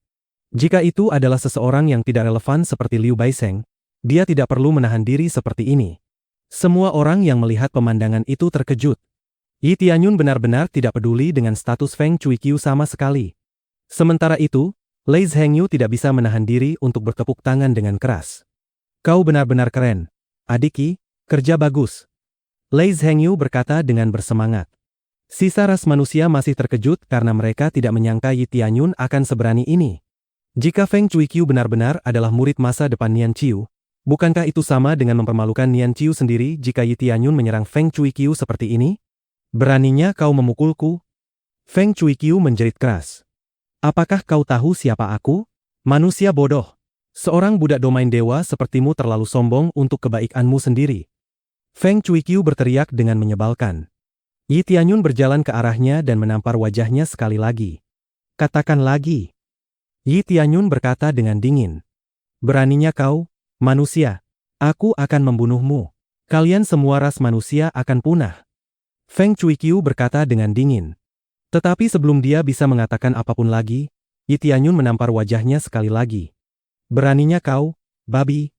Jika itu adalah seseorang yang tidak relevan seperti Liu Baiseng, dia tidak perlu menahan diri seperti ini. Semua orang yang melihat pemandangan itu terkejut. Yi Tianyun benar-benar tidak peduli dengan status Feng Cuiqiu sama sekali. Sementara itu, Lei Zhengyu tidak bisa menahan diri untuk bertepuk tangan dengan keras. Kau benar-benar keren. Adiki, kerja bagus. Lei Zhengyu berkata dengan bersemangat. Sisa ras manusia masih terkejut karena mereka tidak menyangka Yi Tianyun akan seberani ini. Jika Feng Cuiqiu benar-benar adalah murid masa depan Nian Qiu, bukankah itu sama dengan mempermalukan Nian Qiu sendiri jika Yi Tianyun menyerang Feng Cuiqiu seperti ini? Beraninya kau memukulku? Feng Cuiqiu menjerit keras. Apakah kau tahu siapa aku? Manusia bodoh. Seorang budak domain dewa sepertimu terlalu sombong untuk kebaikanmu sendiri. Feng Cuiqiu berteriak dengan menyebalkan. Yi Tianyun berjalan ke arahnya dan menampar wajahnya sekali lagi. Katakan lagi. Yi Tianyun berkata dengan dingin. Beraninya kau, manusia. Aku akan membunuhmu. Kalian semua ras manusia akan punah. Feng Cuiqiu berkata dengan dingin. Tetapi sebelum dia bisa mengatakan apapun lagi, Yi Tianyun menampar wajahnya sekali lagi. Beraninya kau, babi.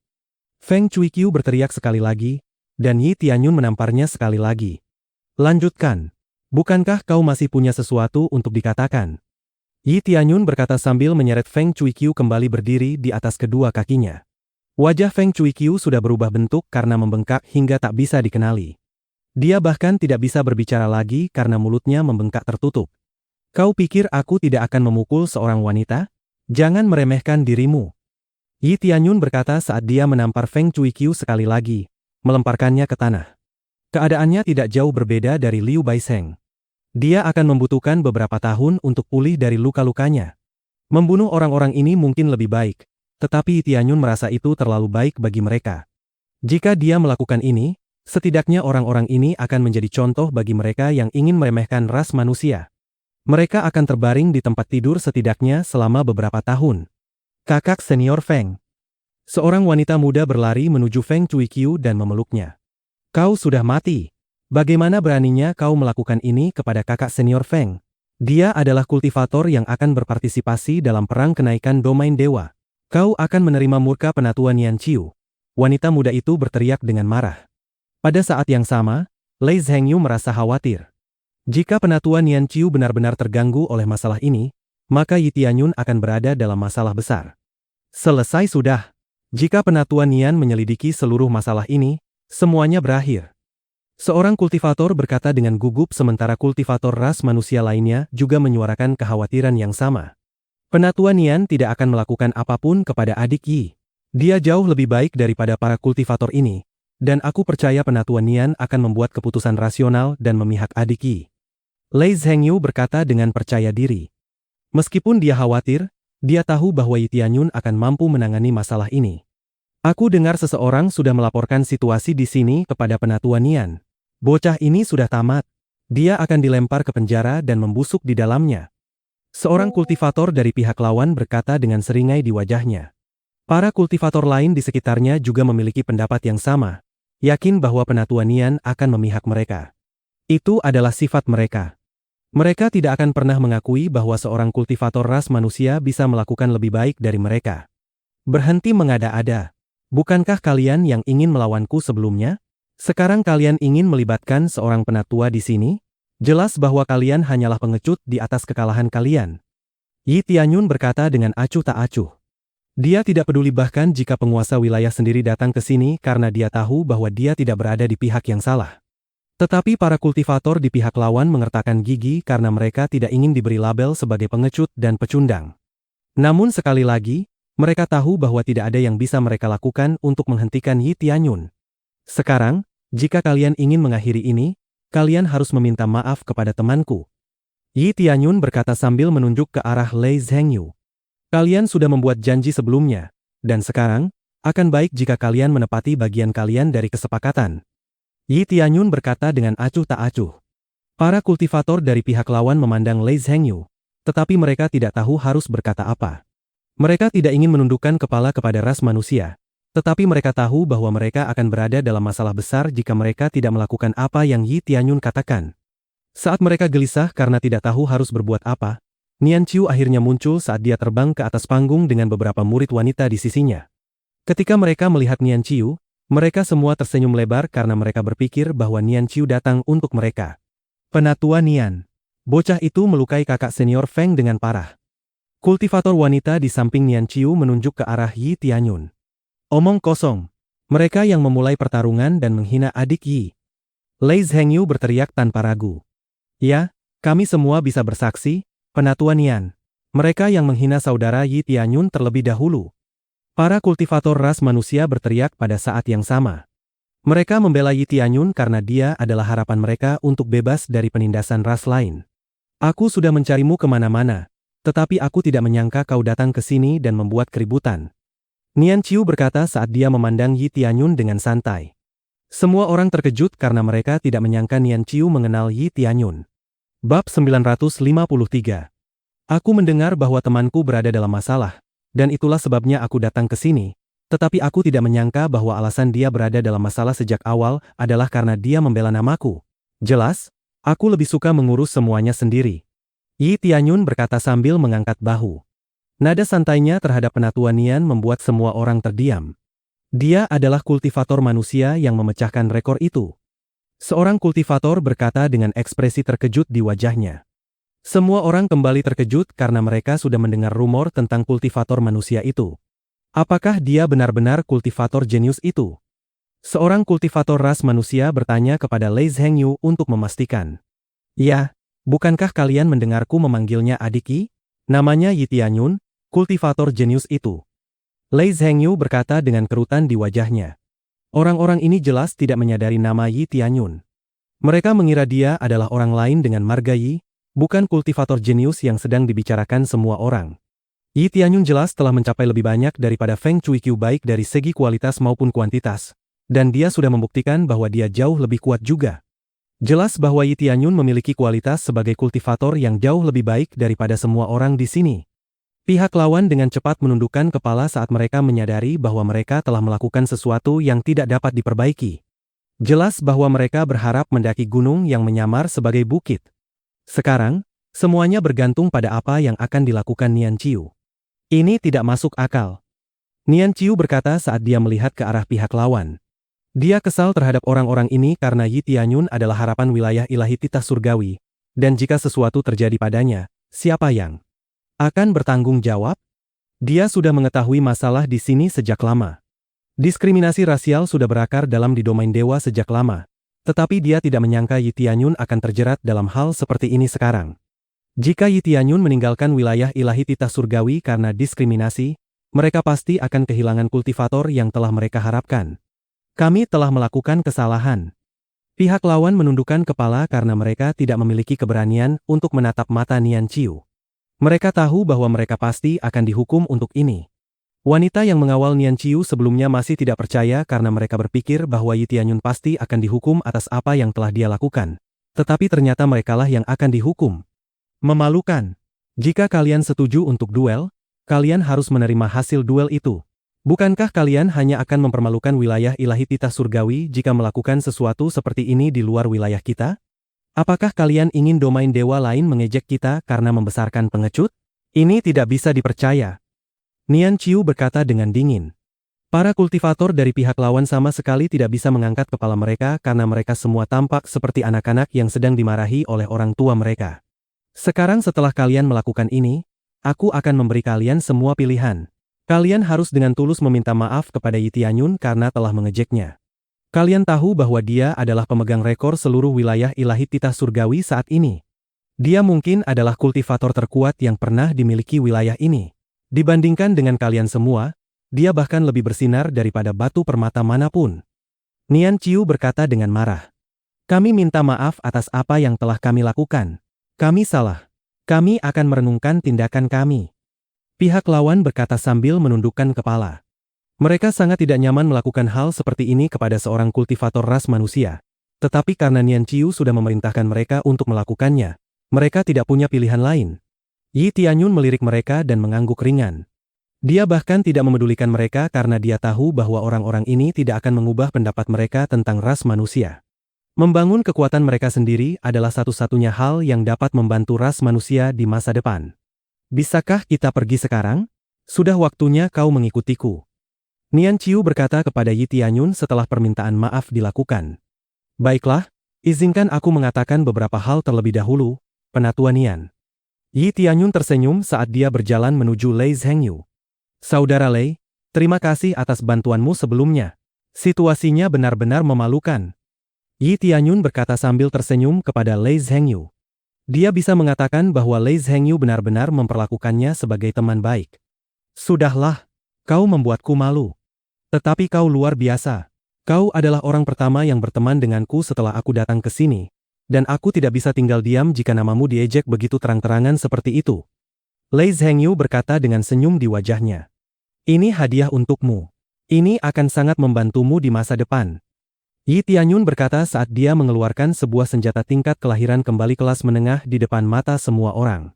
Feng Cuiqiu berteriak sekali lagi, dan Yi Tianyun menamparnya sekali lagi. Lanjutkan. Bukankah kau masih punya sesuatu untuk dikatakan? Yi Tianyun berkata sambil menyeret Feng Cuiqiu kembali berdiri di atas kedua kakinya. Wajah Feng Cuiqiu sudah berubah bentuk karena membengkak hingga tak bisa dikenali. Dia bahkan tidak bisa berbicara lagi karena mulutnya membengkak tertutup. Kau pikir aku tidak akan memukul seorang wanita? Jangan meremehkan dirimu. Yi Tianyun berkata saat dia menampar Feng Cuiqiu sekali lagi, melemparkannya ke tanah. Keadaannya tidak jauh berbeda dari Liu Baiseng. Dia akan membutuhkan beberapa tahun untuk pulih dari luka-lukanya. Membunuh orang-orang ini mungkin lebih baik, tetapi Tianyun merasa itu terlalu baik bagi mereka. Jika dia melakukan ini, setidaknya orang-orang ini akan menjadi contoh bagi mereka yang ingin meremehkan ras manusia. Mereka akan terbaring di tempat tidur setidaknya selama beberapa tahun. Kakak senior Feng. Seorang wanita muda berlari menuju Feng Cuiqiu dan memeluknya. Kau sudah mati. Bagaimana beraninya kau melakukan ini kepada kakak senior Feng? Dia adalah kultivator yang akan berpartisipasi dalam perang kenaikan domain dewa. Kau akan menerima murka penatua Nian Qiu. Wanita muda itu berteriak dengan marah. Pada saat yang sama, Lei Zhengyu merasa khawatir. Jika penatua Nian Qiu benar-benar terganggu oleh masalah ini, maka Yi Tianyun akan berada dalam masalah besar. Selesai sudah. Jika penatua Nian menyelidiki seluruh masalah ini, semuanya berakhir. Seorang kultivator berkata dengan gugup sementara kultivator ras manusia lainnya juga menyuarakan kekhawatiran yang sama. Penatua Nian tidak akan melakukan apapun kepada adik Yi. Dia jauh lebih baik daripada para kultivator ini, dan aku percaya penatua Nian akan membuat keputusan rasional dan memihak adik Yi. Lei Zhengyu berkata dengan percaya diri. Meskipun dia khawatir, dia tahu bahwa Yi Tianyun akan mampu menangani masalah ini. Aku dengar seseorang sudah melaporkan situasi di sini kepada penatua Nian. Bocah ini sudah tamat. Dia akan dilempar ke penjara dan membusuk di dalamnya. Seorang kultivator dari pihak lawan berkata dengan seringai di wajahnya. Para kultivator lain di sekitarnya juga memiliki pendapat yang sama, yakin bahwa penatua Nian akan memihak mereka. Itu adalah sifat mereka. Mereka tidak akan pernah mengakui bahwa seorang kultivator ras manusia bisa melakukan lebih baik dari mereka. Berhenti mengada-ada. Bukankah kalian yang ingin melawanku sebelumnya? Sekarang kalian ingin melibatkan seorang penatua di sini? Jelas bahwa kalian hanyalah pengecut di atas kekalahan kalian. Yi Tianyun berkata dengan acuh tak acuh. Dia tidak peduli bahkan jika penguasa wilayah sendiri datang ke sini karena dia tahu bahwa dia tidak berada di pihak yang salah. Tetapi para kultivator di pihak lawan mengertakkan gigi karena mereka tidak ingin diberi label sebagai pengecut dan pecundang. Namun sekali lagi, mereka tahu bahwa tidak ada yang bisa mereka lakukan untuk menghentikan Yi Tianyun. Sekarang, jika kalian ingin mengakhiri ini, kalian harus meminta maaf kepada temanku. Yi Tianyun berkata sambil menunjuk ke arah Lei Zhengyu. Kalian sudah membuat janji sebelumnya, dan sekarang, akan baik jika kalian menepati bagian kalian dari kesepakatan. Yi Tianyun berkata dengan acuh tak acuh. Para kultivator dari pihak lawan memandang Lei Zhengyu, tetapi mereka tidak tahu harus berkata apa. Mereka tidak ingin menundukkan kepala kepada ras manusia. Tetapi mereka tahu bahwa mereka akan berada dalam masalah besar jika mereka tidak melakukan apa yang Yi Tianyun katakan. Saat mereka gelisah karena tidak tahu harus berbuat apa, Nian Qiu akhirnya muncul saat dia terbang ke atas panggung dengan beberapa murid wanita di sisinya. Ketika mereka melihat Nian Qiu, mereka semua tersenyum lebar karena mereka berpikir bahwa Nian Qiu datang untuk mereka. Penatua Nian. Bocah itu melukai kakak senior Feng dengan parah. Kultivator wanita di samping Nian Qiu menunjuk ke arah Yi Tianyun. Omong kosong. Mereka yang memulai pertarungan dan menghina adik Yi. Lei Zhengyu berteriak tanpa ragu. Ya, kami semua bisa bersaksi, penatua Nian. Mereka yang menghina saudara Yi Tianyun terlebih dahulu. Para kultivator ras manusia berteriak pada saat yang sama. Mereka membela Yi Tianyun karena dia adalah harapan mereka untuk bebas dari penindasan ras lain. Aku sudah mencarimu kemana-mana, tetapi aku tidak menyangka kau datang ke sini dan membuat keributan. Nian Qiu berkata saat dia memandang Yi Tianyun dengan santai. Semua orang terkejut karena mereka tidak menyangka Nian Qiu mengenal Yi Tianyun. Bab 953. Aku mendengar bahwa temanku berada dalam masalah, dan itulah sebabnya aku datang ke sini, tetapi aku tidak menyangka bahwa alasan dia berada dalam masalah sejak awal adalah karena dia membela namaku. Jelas, aku lebih suka mengurus semuanya sendiri. Yi Tianyun berkata sambil mengangkat bahu. Nada santainya terhadap penatua Nian membuat semua orang terdiam. Dia adalah kultivator manusia yang memecahkan rekor itu. Seorang kultivator berkata dengan ekspresi terkejut di wajahnya. Semua orang kembali terkejut karena mereka sudah mendengar rumor tentang kultivator manusia itu. Apakah dia benar-benar kultivator jenius itu? Seorang kultivator ras manusia bertanya kepada Lei Zhengyu untuk memastikan. Ya, bukankah kalian mendengarku memanggilnya adik Yi? Namanya Yi Tianyun, kultivator jenius itu. Lei Zhengyu berkata dengan kerutan di wajahnya. Orang-orang ini jelas tidak menyadari nama Yi Tianyun. Mereka mengira dia adalah orang lain dengan marga Yi, bukan kultivator jenius yang sedang dibicarakan semua orang. Yi Tianyun jelas telah mencapai lebih banyak daripada Feng Cuiqiu baik dari segi kualitas maupun kuantitas, dan dia sudah membuktikan bahwa dia jauh lebih kuat juga. Jelas bahwa Yi Tianyun memiliki kualitas sebagai kultivator yang jauh lebih baik daripada semua orang di sini. Pihak lawan dengan cepat menundukkan kepala saat mereka menyadari bahwa mereka telah melakukan sesuatu yang tidak dapat diperbaiki. Jelas bahwa mereka berharap mendaki gunung yang menyamar sebagai bukit. Sekarang, semuanya bergantung pada apa yang akan dilakukan Nian Qiu. Ini tidak masuk akal. Nian Qiu berkata saat dia melihat ke arah pihak lawan. Dia kesal terhadap orang-orang ini karena Yi Tianyun adalah harapan wilayah ilahi titah surgawi, dan jika sesuatu terjadi padanya, siapa yang akan bertanggung jawab? Dia sudah mengetahui masalah di sini sejak lama. Diskriminasi rasial sudah berakar dalam di domain dewa sejak lama, tetapi dia tidak menyangka Yi Tianyun akan terjerat dalam hal seperti ini sekarang. Jika Yi Tianyun meninggalkan wilayah ilahi titah surgawi karena diskriminasi, mereka pasti akan kehilangan kultivator yang telah mereka harapkan. Kami telah melakukan kesalahan. Pihak lawan menundukkan kepala karena mereka tidak memiliki keberanian untuk menatap mata Nian Qiu. Mereka tahu bahwa mereka pasti akan dihukum untuk ini. Wanita yang mengawal Nian Qiu sebelumnya masih tidak percaya karena mereka berpikir bahwa Yi Tianyun pasti akan dihukum atas apa yang telah dia lakukan. Tetapi ternyata merekalah yang akan dihukum. Memalukan. Jika kalian setuju untuk duel, kalian harus menerima hasil duel itu. Bukankah kalian hanya akan mempermalukan wilayah ilahi titah surgawi jika melakukan sesuatu seperti ini di luar wilayah kita? Apakah kalian ingin domain dewa lain mengejek kita karena membesarkan pengecut? Ini tidak bisa dipercaya. Nian Qiu berkata dengan dingin. Para kultivator dari pihak lawan sama sekali tidak bisa mengangkat kepala mereka karena mereka semua tampak seperti anak-anak yang sedang dimarahi oleh orang tua mereka. Sekarang setelah kalian melakukan ini, aku akan memberi kalian semua pilihan. Kalian harus dengan tulus meminta maaf kepada Yi Tianyun karena telah mengejeknya. Kalian tahu bahwa dia adalah pemegang rekor seluruh wilayah ilahi titah surgawi saat ini. Dia mungkin adalah kultivator terkuat yang pernah dimiliki wilayah ini. Dibandingkan dengan kalian semua, dia bahkan lebih bersinar daripada batu permata manapun. Nian Qiu berkata dengan marah. Kami minta maaf atas apa yang telah kami lakukan. Kami salah. Kami akan merenungkan tindakan kami. Pihak lawan berkata sambil menundukkan kepala. Mereka sangat tidak nyaman melakukan hal seperti ini kepada seorang kultivator ras manusia. Tetapi karena Nian Qiu sudah memerintahkan mereka untuk melakukannya, mereka tidak punya pilihan lain. Yi Tianyun melirik mereka dan mengangguk ringan. Dia bahkan tidak memedulikan mereka karena dia tahu bahwa orang-orang ini tidak akan mengubah pendapat mereka tentang ras manusia. Membangun kekuatan mereka sendiri adalah satu-satunya hal yang dapat membantu ras manusia di masa depan. Bisakah kita pergi sekarang? Sudah waktunya kau mengikutiku. Nian Qiu berkata kepada Yi Tianyun setelah permintaan maaf dilakukan. Baiklah, izinkan aku mengatakan beberapa hal terlebih dahulu, penatua Nian. Yi Tianyun tersenyum saat dia berjalan menuju Lei Zhengyu. Saudara Lei, terima kasih atas bantuanmu sebelumnya. Situasinya benar-benar memalukan. Yi Tianyun berkata sambil tersenyum kepada Lei Zhengyu. Dia bisa mengatakan bahwa Lei Zhengyu benar-benar memperlakukannya sebagai teman baik. Sudahlah, kau membuatku malu. Tetapi kau luar biasa. Kau adalah orang pertama yang berteman denganku setelah aku datang ke sini, dan aku tidak bisa tinggal diam jika namamu diejek begitu terang-terangan seperti itu. Lei Zhengyu berkata dengan senyum di wajahnya. Ini hadiah untukmu. Ini akan sangat membantumu di masa depan. Yi Tianyun berkata saat dia mengeluarkan sebuah senjata tingkat kelahiran kembali kelas menengah di depan mata semua orang.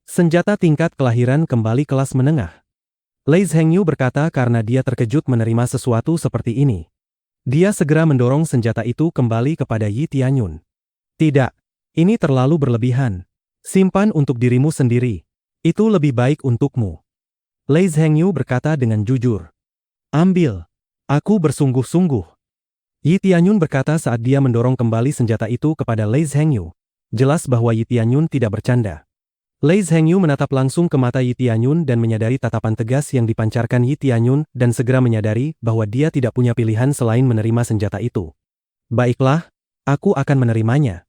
Senjata tingkat kelahiran kembali kelas menengah. Lei Zhengyu berkata karena dia terkejut menerima sesuatu seperti ini. Dia segera mendorong senjata itu kembali kepada Yi Tianyun. Tidak, ini terlalu berlebihan. Simpan untuk dirimu sendiri. Itu lebih baik untukmu. Lei Zhengyu berkata dengan jujur. Ambil. Aku bersungguh-sungguh. Yi Tianyun berkata saat dia mendorong kembali senjata itu kepada Lei Zhengyu. Jelas bahwa Yi Tianyun tidak bercanda. Lei Zhengyu menatap langsung ke mata Yi Tianyun dan menyadari tatapan tegas yang dipancarkan Yi Tianyun dan segera menyadari bahwa dia tidak punya pilihan selain menerima senjata itu. Baiklah, aku akan menerimanya.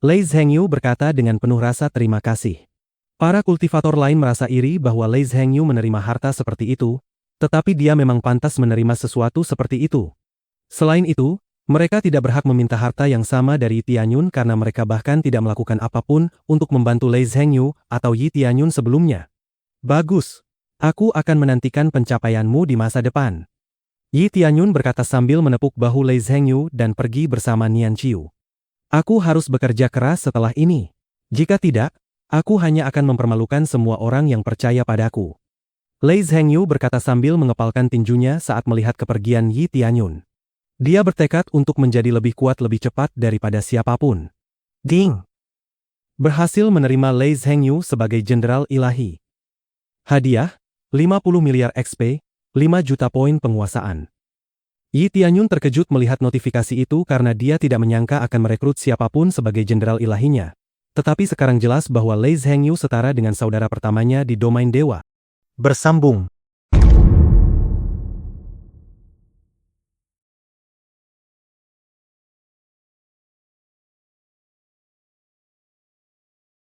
Lei Zhengyu berkata dengan penuh rasa terima kasih. Para kultivator lain merasa iri bahwa Lei Zhengyu menerima harta seperti itu, tetapi dia memang pantas menerima sesuatu seperti itu. Selain itu, Mereka tidak berhak meminta harta yang sama dari Yi Tianyun karena mereka bahkan tidak melakukan apapun untuk membantu Lei Zhengyu atau Yi Tianyun sebelumnya. Bagus. Aku akan menantikan pencapaianmu di masa depan. Yi Tianyun berkata sambil menepuk bahu Lei Zhengyu dan pergi bersama Nian Qiu. Aku harus bekerja keras setelah ini. Jika tidak, aku hanya akan mempermalukan semua orang yang percaya padaku. Lei Zhengyu berkata sambil mengepalkan tinjunya saat melihat kepergian Yi Tianyun. Dia bertekad untuk menjadi lebih kuat lebih cepat daripada siapapun. Ding! Berhasil menerima Lei Zhengyu sebagai Jenderal Ilahi. Hadiah, 50 miliar XP, 5 juta poin penguasaan. Yi Tianyun terkejut melihat notifikasi itu karena dia tidak menyangka akan merekrut siapapun sebagai Jenderal Ilahinya. Tetapi sekarang jelas bahwa Lei Zhengyu setara dengan saudara pertamanya di domain dewa. Bersambung.